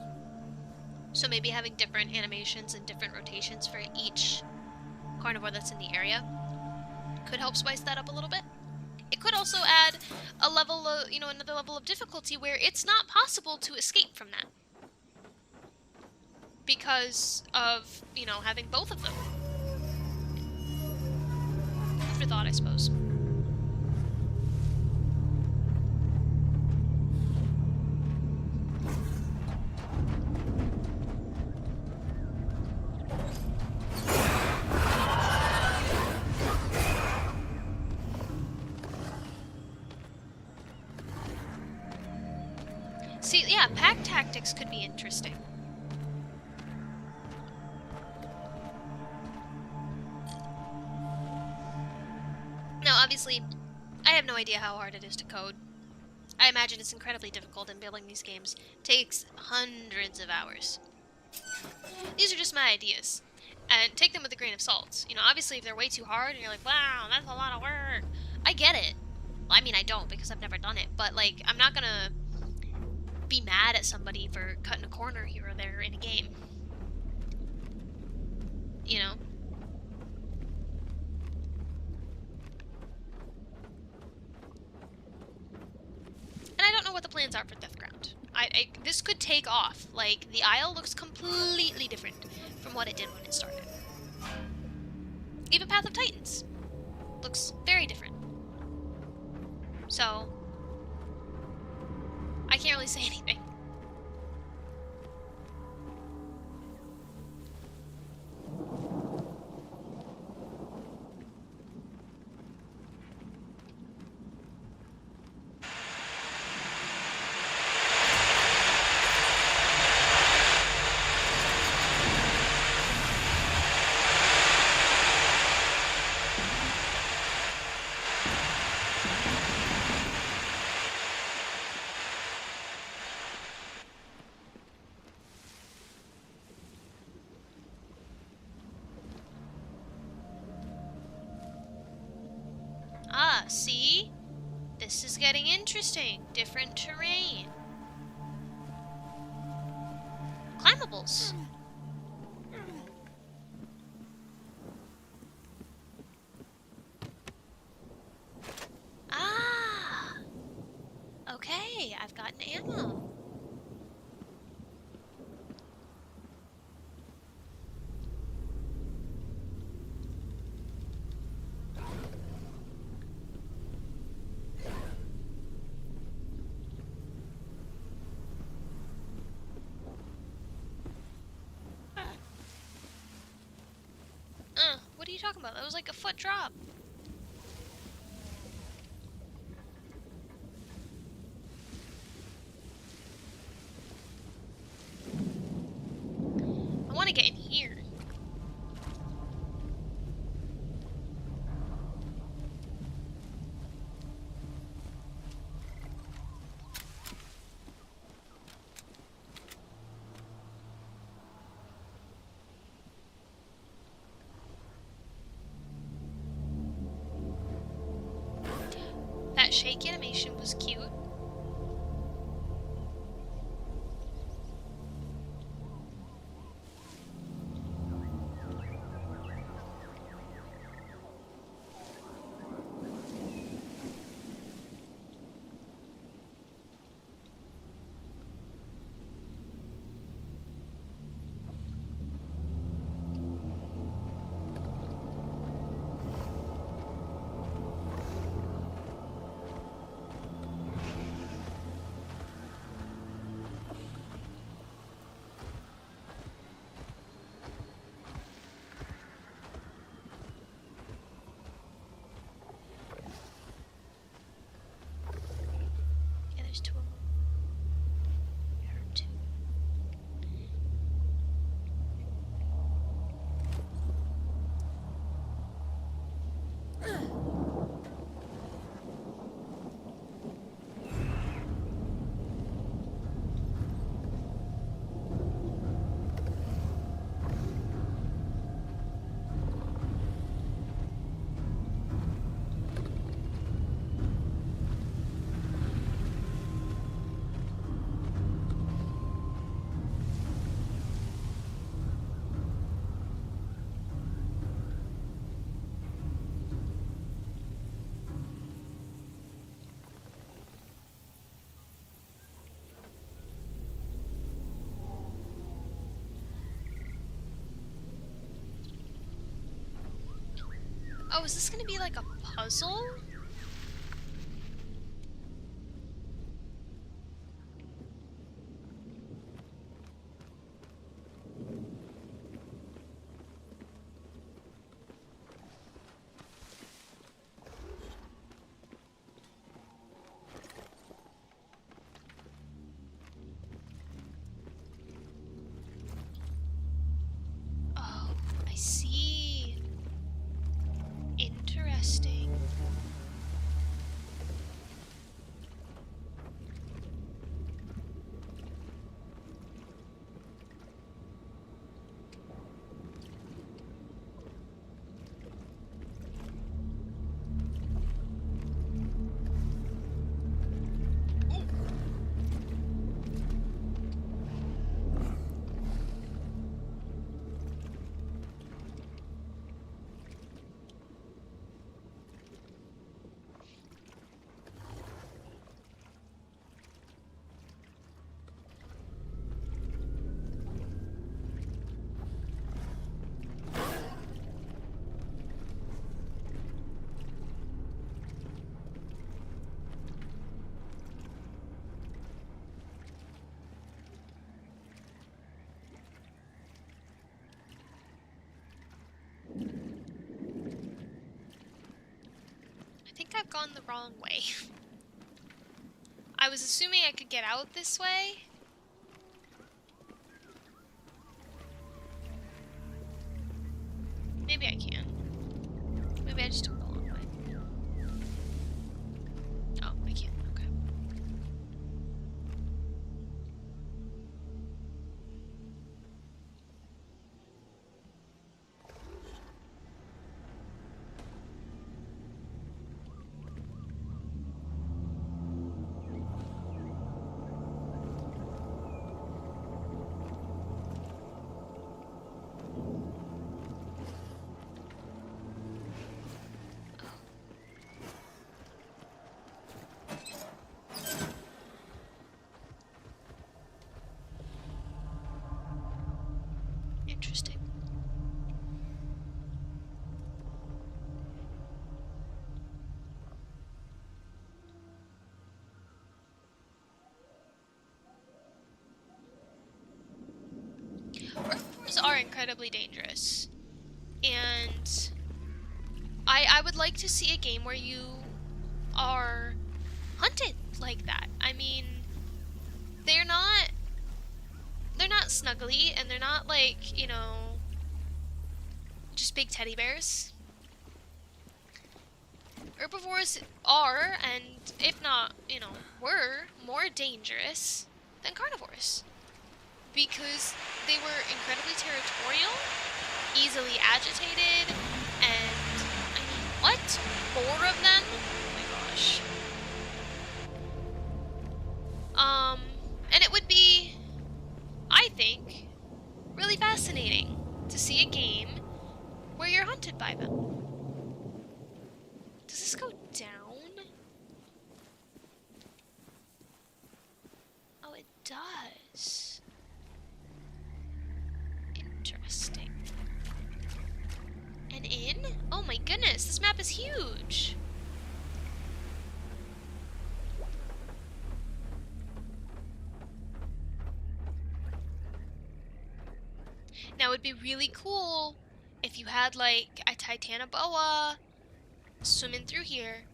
So maybe having different animations and different rotations for each carnivore that's in the area could help spice that up a little bit. It could also add a level of, another level of difficulty where it's not possible to escape from that. because of, having both of them. Food for thought, I suppose. See, yeah, pack tactics could be interesting. Now, obviously, I have no idea how hard it is to code. I imagine it's incredibly difficult, and building these games takes hundreds of hours. These are just my ideas, and take them with a grain of salt. Obviously, if they're way too hard and you're like, wow, that's a lot of work, I get it. Well, I mean, I don't because I've never done it, but, like, I'm not gonna be mad at somebody for cutting a corner here or there in a game. You know? And I don't know what the plans are for Deathground. This could take off. Like, the Isle looks completely different from what it did when it started. Even Path of Titans looks very different. So, I can't really say anything. Ah, see? This is getting interesting. Different terrain. Climbables. Ah! Okay, I've gotten ammo. What are you talking about? That was like a foot drop. I want to get in here. That shake animation was cute. Oh, is this gonna be like a puzzle? Oh, I see. Interesting. I think I've gone the wrong way. I was assuming I could get out this way. Maybe I can. Maybe I just took the long way. Oh, I can't. Okay. Interesting. Herbivores are incredibly dangerous. And I would like to see a game where you are hunted like that. I mean, they're not snuggly and they're not like, just big teddy bears. Herbivores are, and if not, were more dangerous than carnivores because they were incredibly territorial, easily agitated, and I mean, what? 4 of them? Oh my gosh. And it would be, I think, really fascinating to see a game where you're hunted by them. Does this go down? Oh, it does. Interesting. An inn? Oh my goodness, this map is huge! Now, it'd be really cool if you had, like, a Titanoboa swimming through here.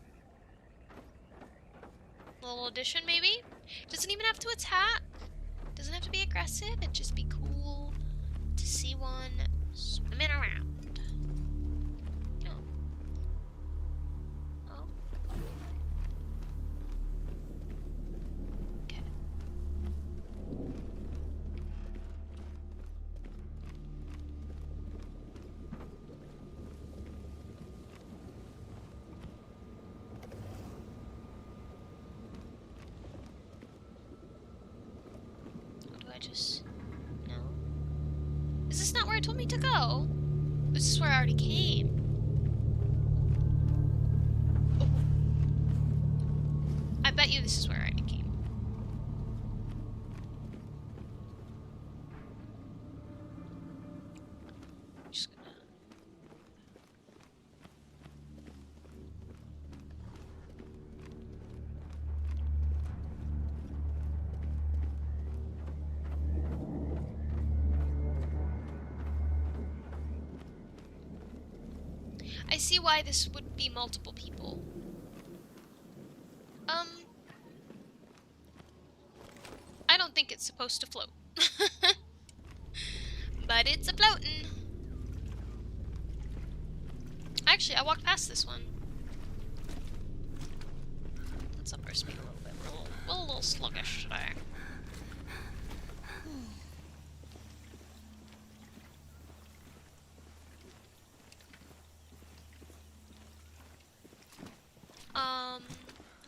A little addition, maybe? Doesn't even have to attack. Doesn't have to be aggressive. It'd just be cool to see one swimming around. Oh. Oh. Okay. Just... No? Is this not where it told me to go? This is where I already came. Oh. I bet you this is where I already came. I'm just gonna... I see why this would be multiple people. I don't think it's supposed to float. But it's a floatin'. Actually, I walked past this one. Let's up our speed a little bit. We're a little sluggish today.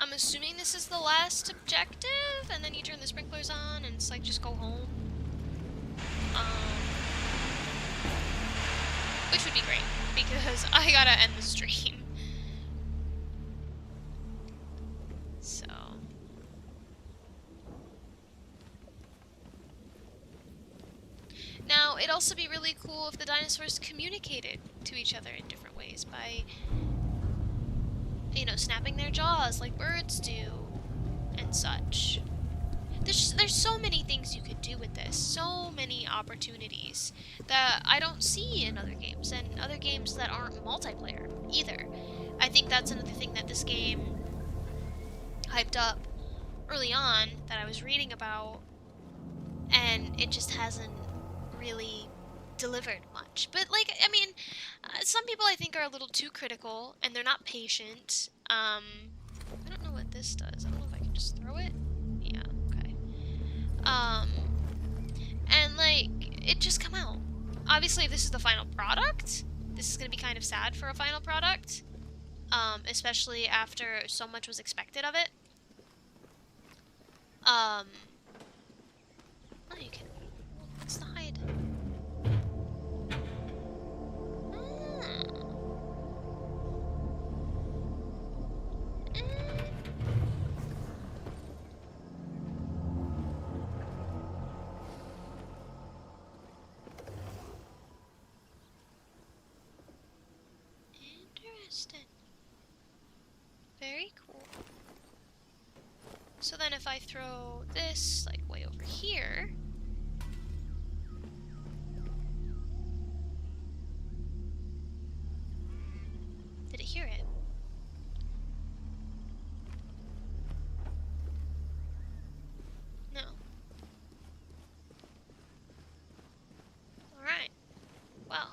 I'm assuming this is the last objective, and then you turn the sprinklers on, and it's like, just go home. Which would be great, because I gotta end the stream. So... Now, it'd also be really cool if the dinosaurs communicated to each other in different ways by, you know, snapping their jaws like birds do, and such. There's so many things you could do with this, so many opportunities that I don't see in other games, and other games that aren't multiplayer either. I think that's another thing that this game hyped up early on that I was reading about, and it just hasn't really delivered much. But, like, I mean, some people I think are a little too critical, and they're not patient. I don't know what this does. I don't know if I can just throw it. Yeah, okay. And, like, it just come out. Obviously, if this is the final product, this is gonna be kind of sad for a final product. Especially after so much was expected of it. Oh, you can... What's the hide? Interesting. Very cool. So then if I throw this, like, way over here... Did it hear it? No. Alright. Well.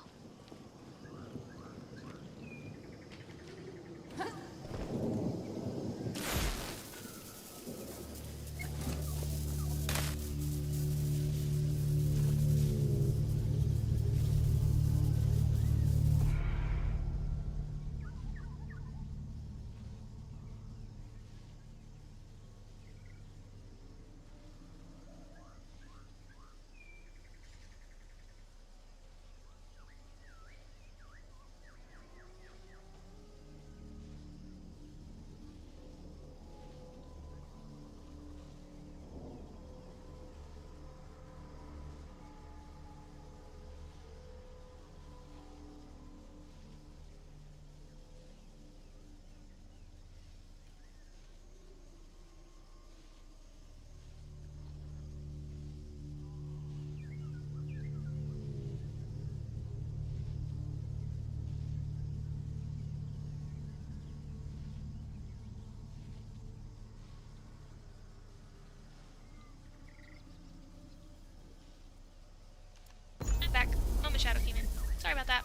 I'm back. Mama Shadow came in. Sorry about that.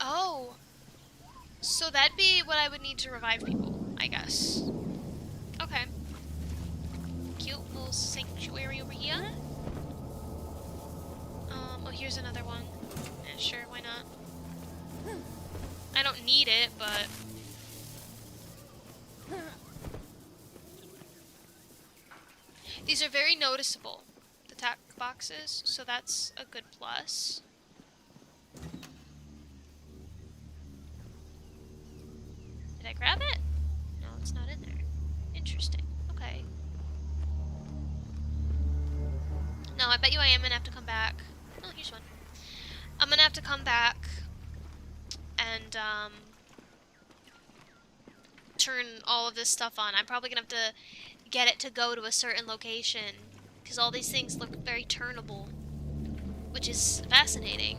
Oh. So that'd be what I would need to revive people, I guess. Okay. Cute little sanctuary over here. Oh, here's another one. Yeah, sure, why not? I don't need it, but... These are very noticeable, the tack boxes, so that's a good plus. Did I grab it? No, it's not in there. Interesting. Okay. No, I bet you I am gonna have to come back. Oh, here's one. I'm gonna have to come back and, turn all of this stuff on. I'm probably gonna have to get it to go to a certain location, because all these things look very turnable, which is fascinating.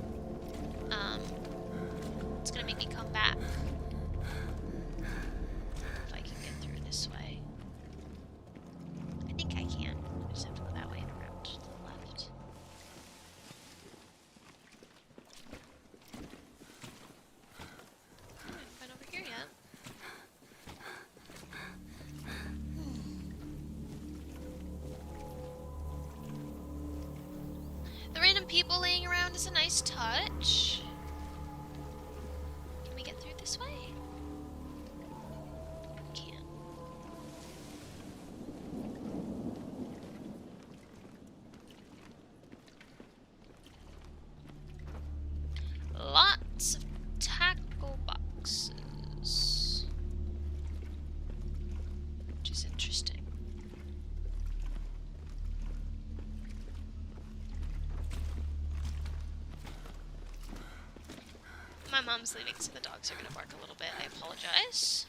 Um, it's gonna make me come back. If I can get through this way. I think I can. I just have to go that way and around to the left. I haven't been over here yet. The random people laying around is a nice touch. Can we get through this way? We can. Lots of tackle boxes. Which is interesting. My mom's leaving, so the dogs are gonna bark a little bit. I apologize.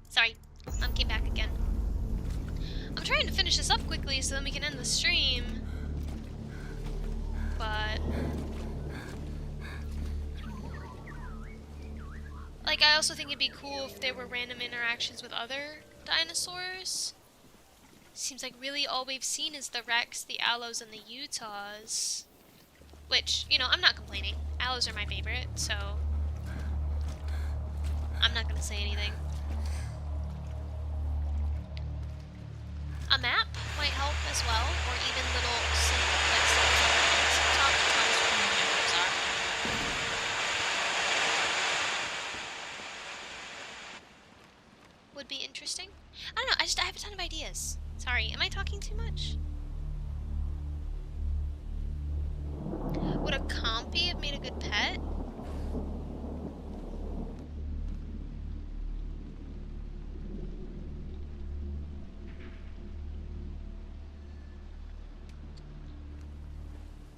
Sorry, Mom came back again. I'm trying to finish this up quickly so then we can end the stream. But like, I also think it'd be cool if there were random interactions with other dinosaurs. Seems like really all we've seen is the Rex, the Allos, and the Utahs. Which, you know, I'm not complaining. Allos are my favorite, so I'm not gonna say anything. A map might help as well, or even little like top to tell us where the numbers are. Would be interesting. I don't know, I have a ton of ideas. Sorry, am I talking too much? Would a compy have made a good pet?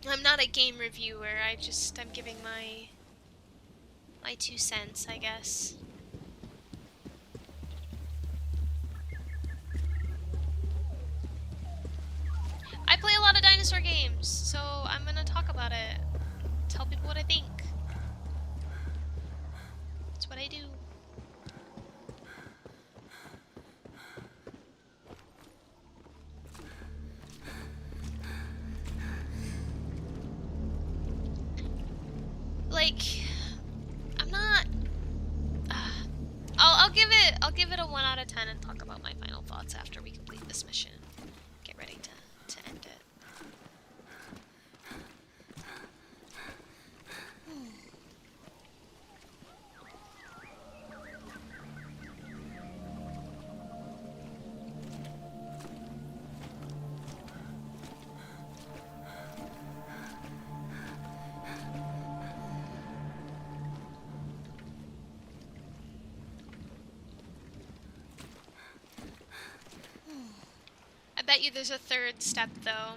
I'm not a game reviewer, I'm giving my 2 cents, I guess. I play a lot of dinosaur games, so I'm gonna talk about it. Tell people what I think. That's what I do. Like, I'm not. I'll give it a 1 out of 10 and talk about my final thoughts after we complete this mission. Get ready to end it. I bet you there's a 3rd step, though.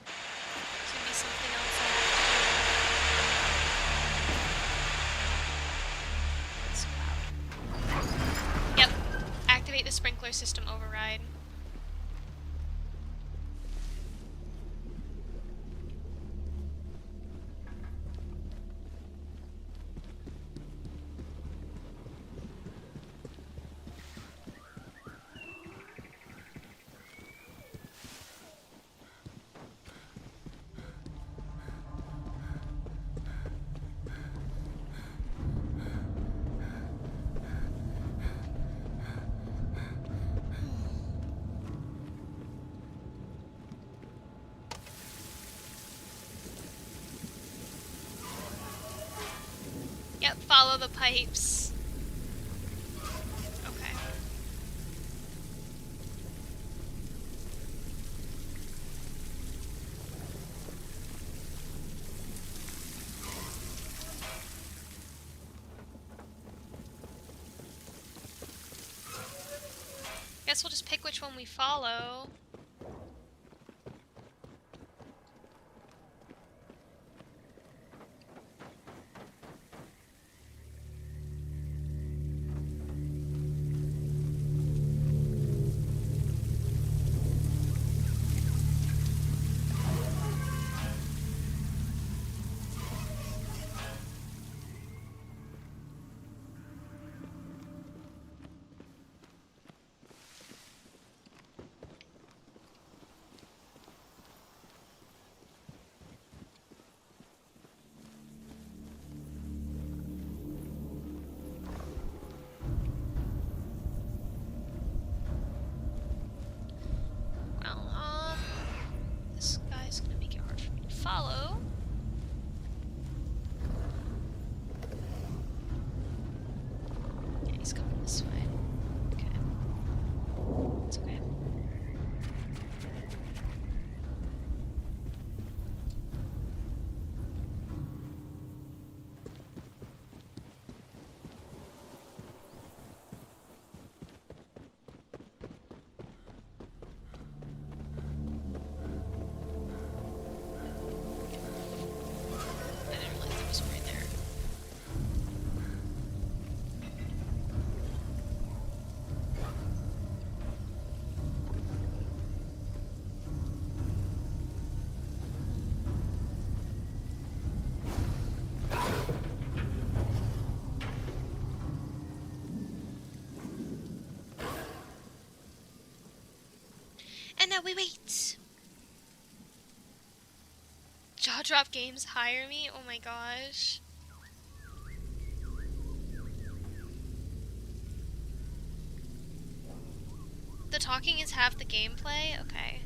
There's gonna be something else I have to do. Yep. Activate the sprinkler system override. follow the pipes. Okay. Guess we'll just pick which one we follow. Well, this guy's gonna make it hard for me to follow. Yeah, he's coming this way. Okay. It's okay. I didn't realize there was one right there. And now we wait. Jaw Drop Games hire me? Oh my gosh. The talking is half the gameplay? Okay.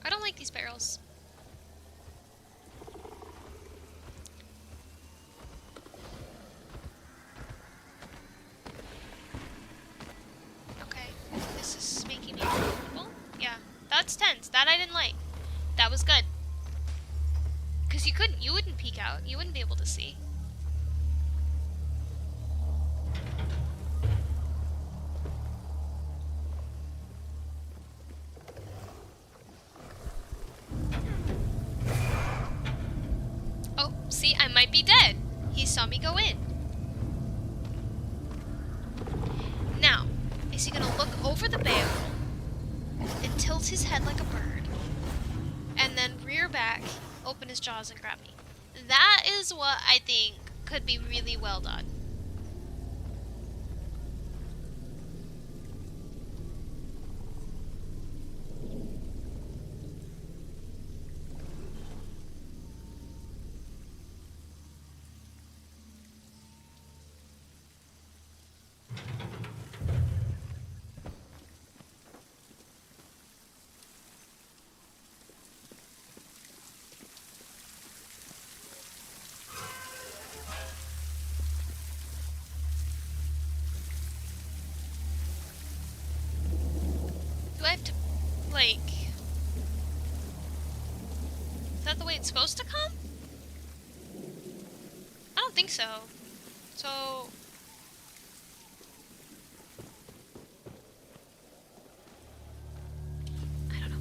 I don't like these barrels. Okay, this is making me uncomfortable. Yeah, that's tense. That I didn't like. That was good. Cause you wouldn't peek out. You wouldn't be able to see. Oh, see, I might be dead. He saw me go in. Now, is he gonna look over the barrel and tilt his head like a bird, and then rear back, open his jaws, and grab me? That is what I think could be really well done. Do I have to, like... Is that the way it's supposed to come? I don't think so. So... I don't know.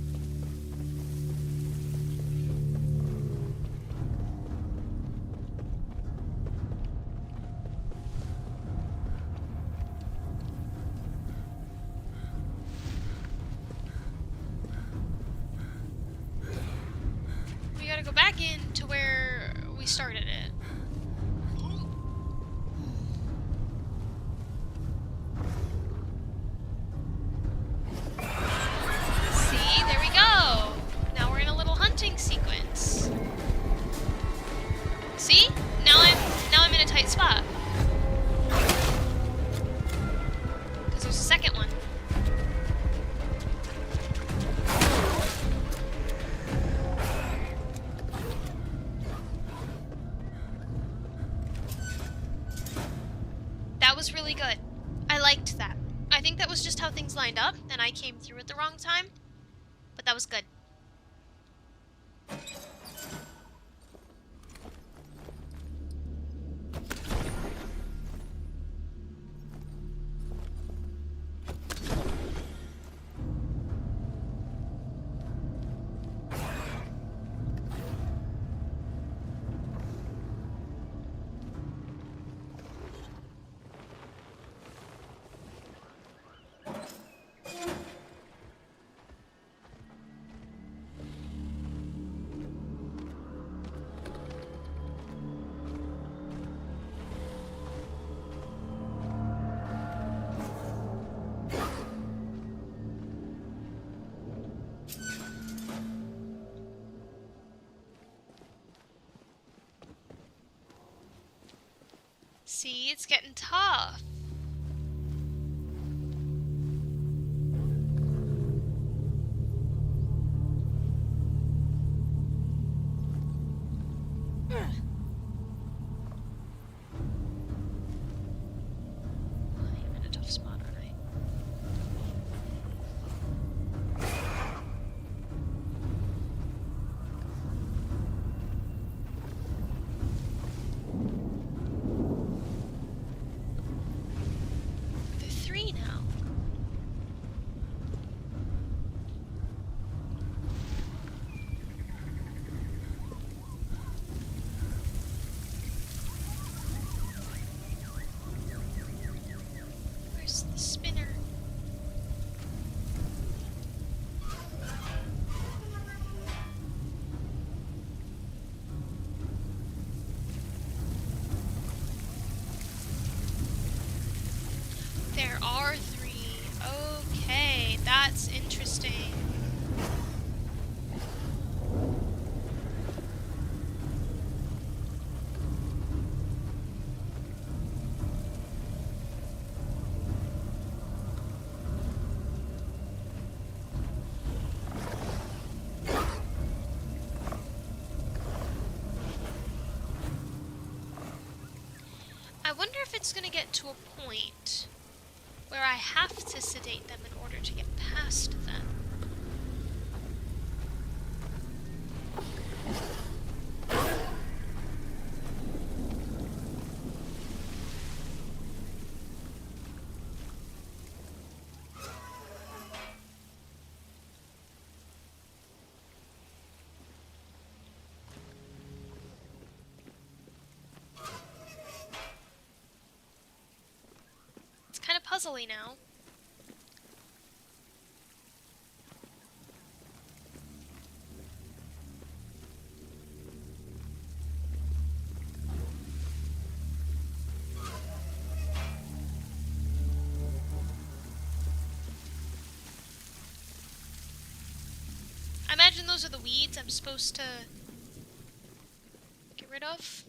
We gotta go back in to where we started it. See, there we go. Now we're in a little hunting sequence. See? Now I'm in a tight spot. Because there's a second one. was really good. I liked that. I think that was just how things lined up, and I came through at the wrong time, but that was good. See, it's getting tough. I'm in a tough spot, aren't I? They're three now. Where's the spinner? There are three. Okay, that's interesting. I wonder if it's gonna get to a point where I have to sedate them in order to get past them. It's kind of puzzly now. I imagine those are the weeds I'm supposed to get rid of.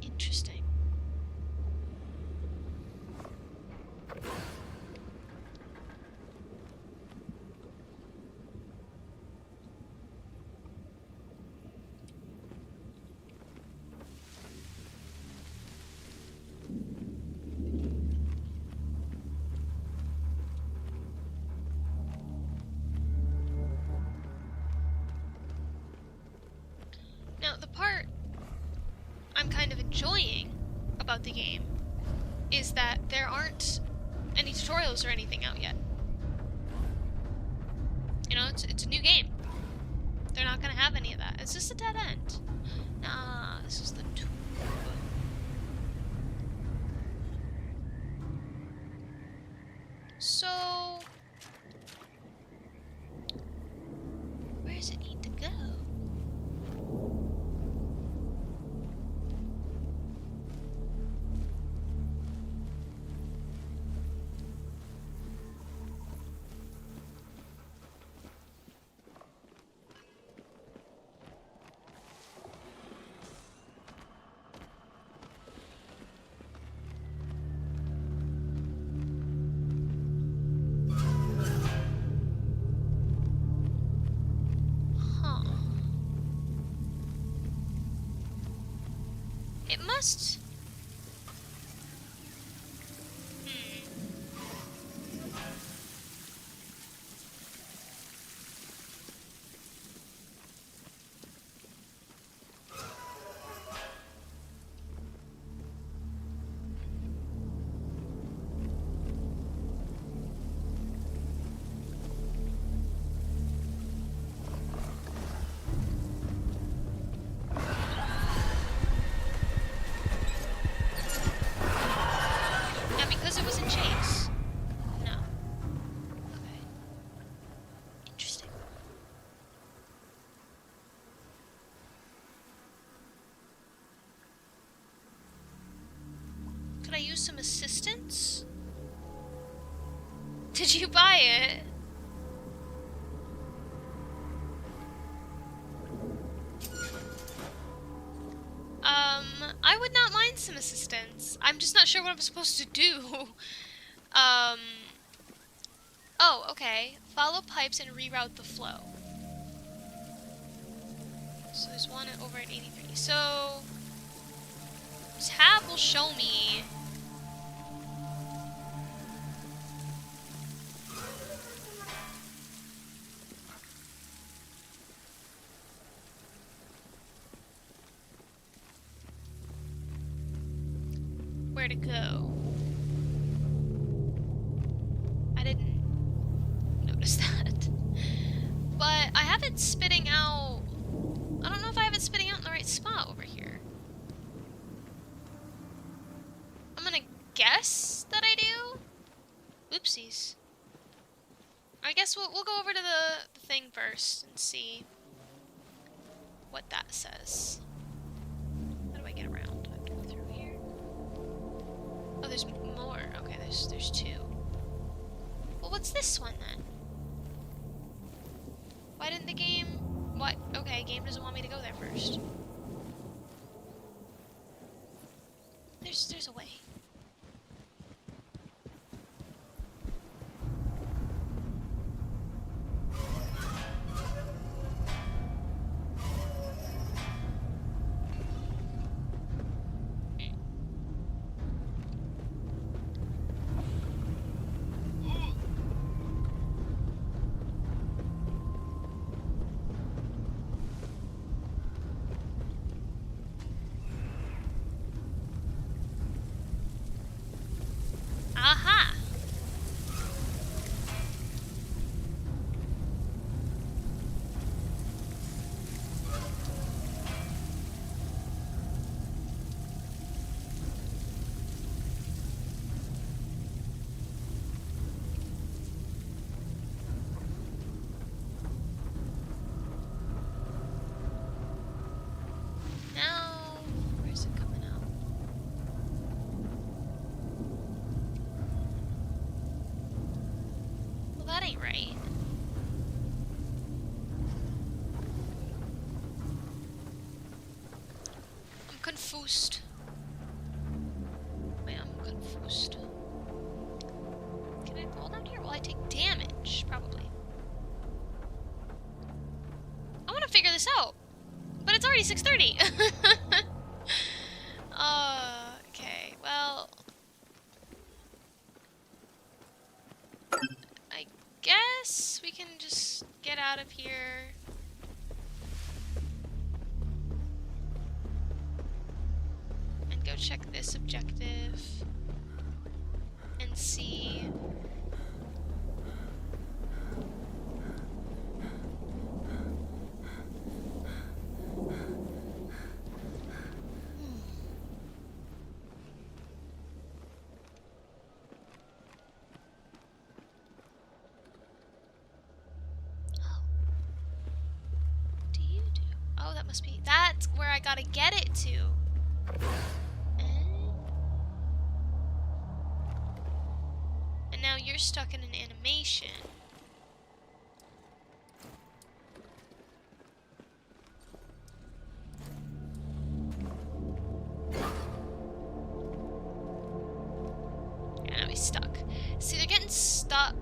Interesting. Now, the part I'm kind of enjoying about the game is that there aren't any tutorials or anything out yet. You know, it's a new game. They're not gonna have any of that. It's just a dead end. Nah, this is the tube. So, where does it need to go? It must... Hmm. And because it was in Chase? No. Okay. Interesting. Could I use some assistance? Did you buy it? I would not mind some assistance. I'm just not sure what I'm supposed to do. um... Oh, okay. Follow pipes and reroute the flow. So there's one over at 83. So... Tab will show me... where to go. I didn't notice that. But I have it spitting out... I don't know if I have it spitting out in the right spot over here. I'm gonna guess that I do? Oopsies. I guess we'll go over to the thing first and see what that says. How do I get around? Do I have to go through here? Oh, there's more. Okay, there's two. Well, what's this one then? Why didn't the game... What? Okay, game doesn't want me to go there first. There's a way. Aha! Now, where's it coming out? Well, that ain't right. I'm confused. Wait, I'm confused. Can I fall down here? Will I take damage? Probably. I want to figure this out. But it's already 6:30. Okay, well... I guess we can just get out of here. And go check this objective. And see... Oh, that must be... That's where I gotta get it to. And now you're stuck in an animation. Yeah, now he's stuck. See, they're getting stuck.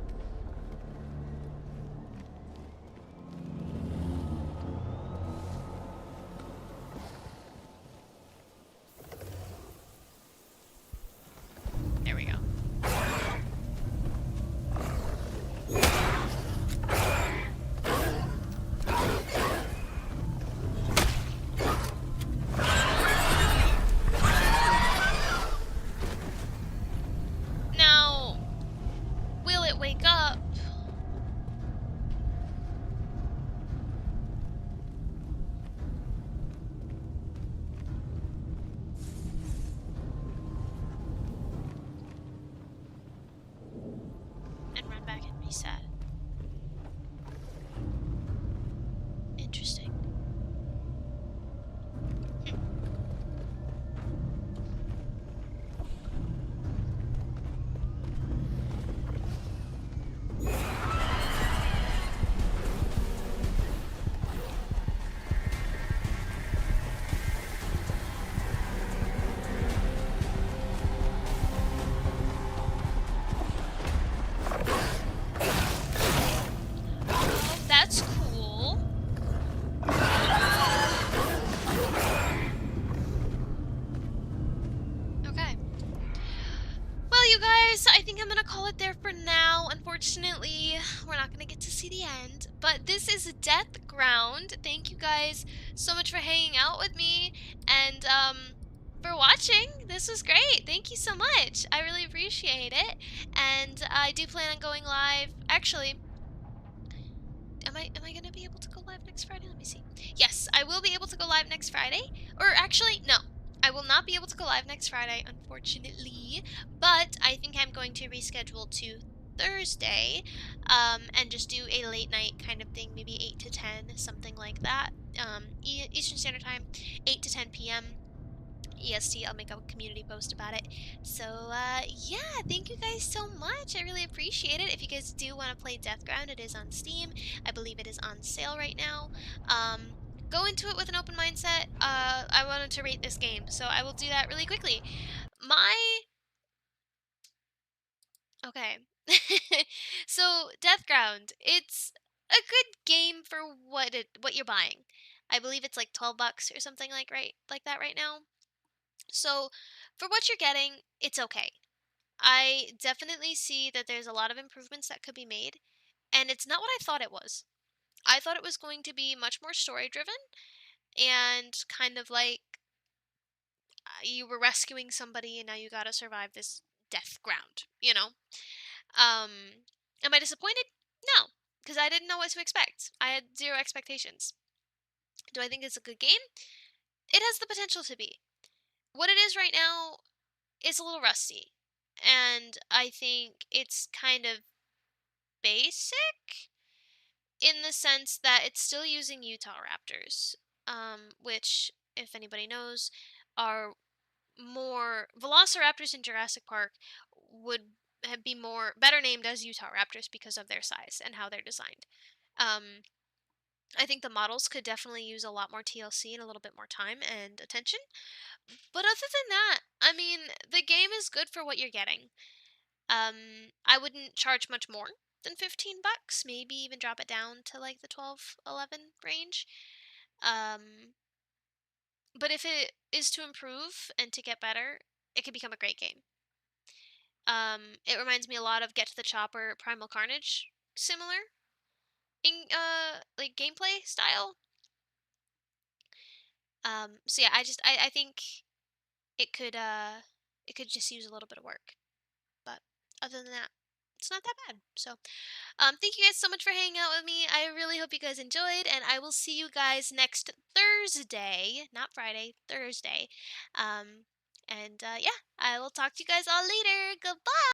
guys, I think I'm gonna call it there for now. Unfortunately, we're not gonna get to see the end. But this is Death Ground. Thank you guys so much for hanging out with me and for watching. This was great. Thank you so much. I really appreciate it. And I do plan on going live. Actually, am I gonna be able to go live next Friday? Let me see. Yes, I will be able to go live next Friday. Or actually, no. I will not be able to go live next Friday, unfortunately. But I think I'm going to reschedule to Thursday, and just do a late night kind of thing, maybe 8 to 10, something like that. Eastern Standard Time, 8 to 10 p.m. EST. I'll make a community post about it. So, yeah, thank you guys so much. I really appreciate it. If you guys do want to play Deathground, it is on Steam. I believe it is on sale right now. Go into it with an open mindset. I wanted to rate this game, so I will do that really quickly. My Okay. So, Deathground, it's a good game for what you're buying. I believe it's like 12 bucks or something like that right now. So, for what you're getting, it's okay. I definitely see that there's a lot of improvements that could be made, and it's not what I thought it was. I thought it was going to be much more story driven and kind of like you were rescuing somebody and now you got to survive this death ground, you know? Um am I disappointed? No, because I didn't know what to expect. I had zero expectations. Do I think it's a good game? It has the potential to be. What it is right now is a little rusty. And I think it's kind of basic in the sense that it's still using Utah Raptors, which, if anybody knows, are more Velociraptors in Jurassic Park would be more better named as Utah Raptors because of their size and how they're designed. Um, I think the models could definitely use a lot more TLC and a little bit more time and attention. But other than that, I mean, the game is good for what you're getting. I wouldn't charge much more than 15 bucks, maybe even drop it down to like the 12, 11 range. Um, but if it is to improve and to get better, it could become a great game. It reminds me a lot of Get to the Chopper, Primal Carnage, similar in like gameplay style. So yeah, I think it could uh it could just use a little bit of work. But other than that, it's not that bad. So, thank you guys so much for hanging out with me. I really hope you guys enjoyed, and I will see you guys next Thursday, not Friday, Thursday. And yeah, I will talk to you guys all later. Goodbye.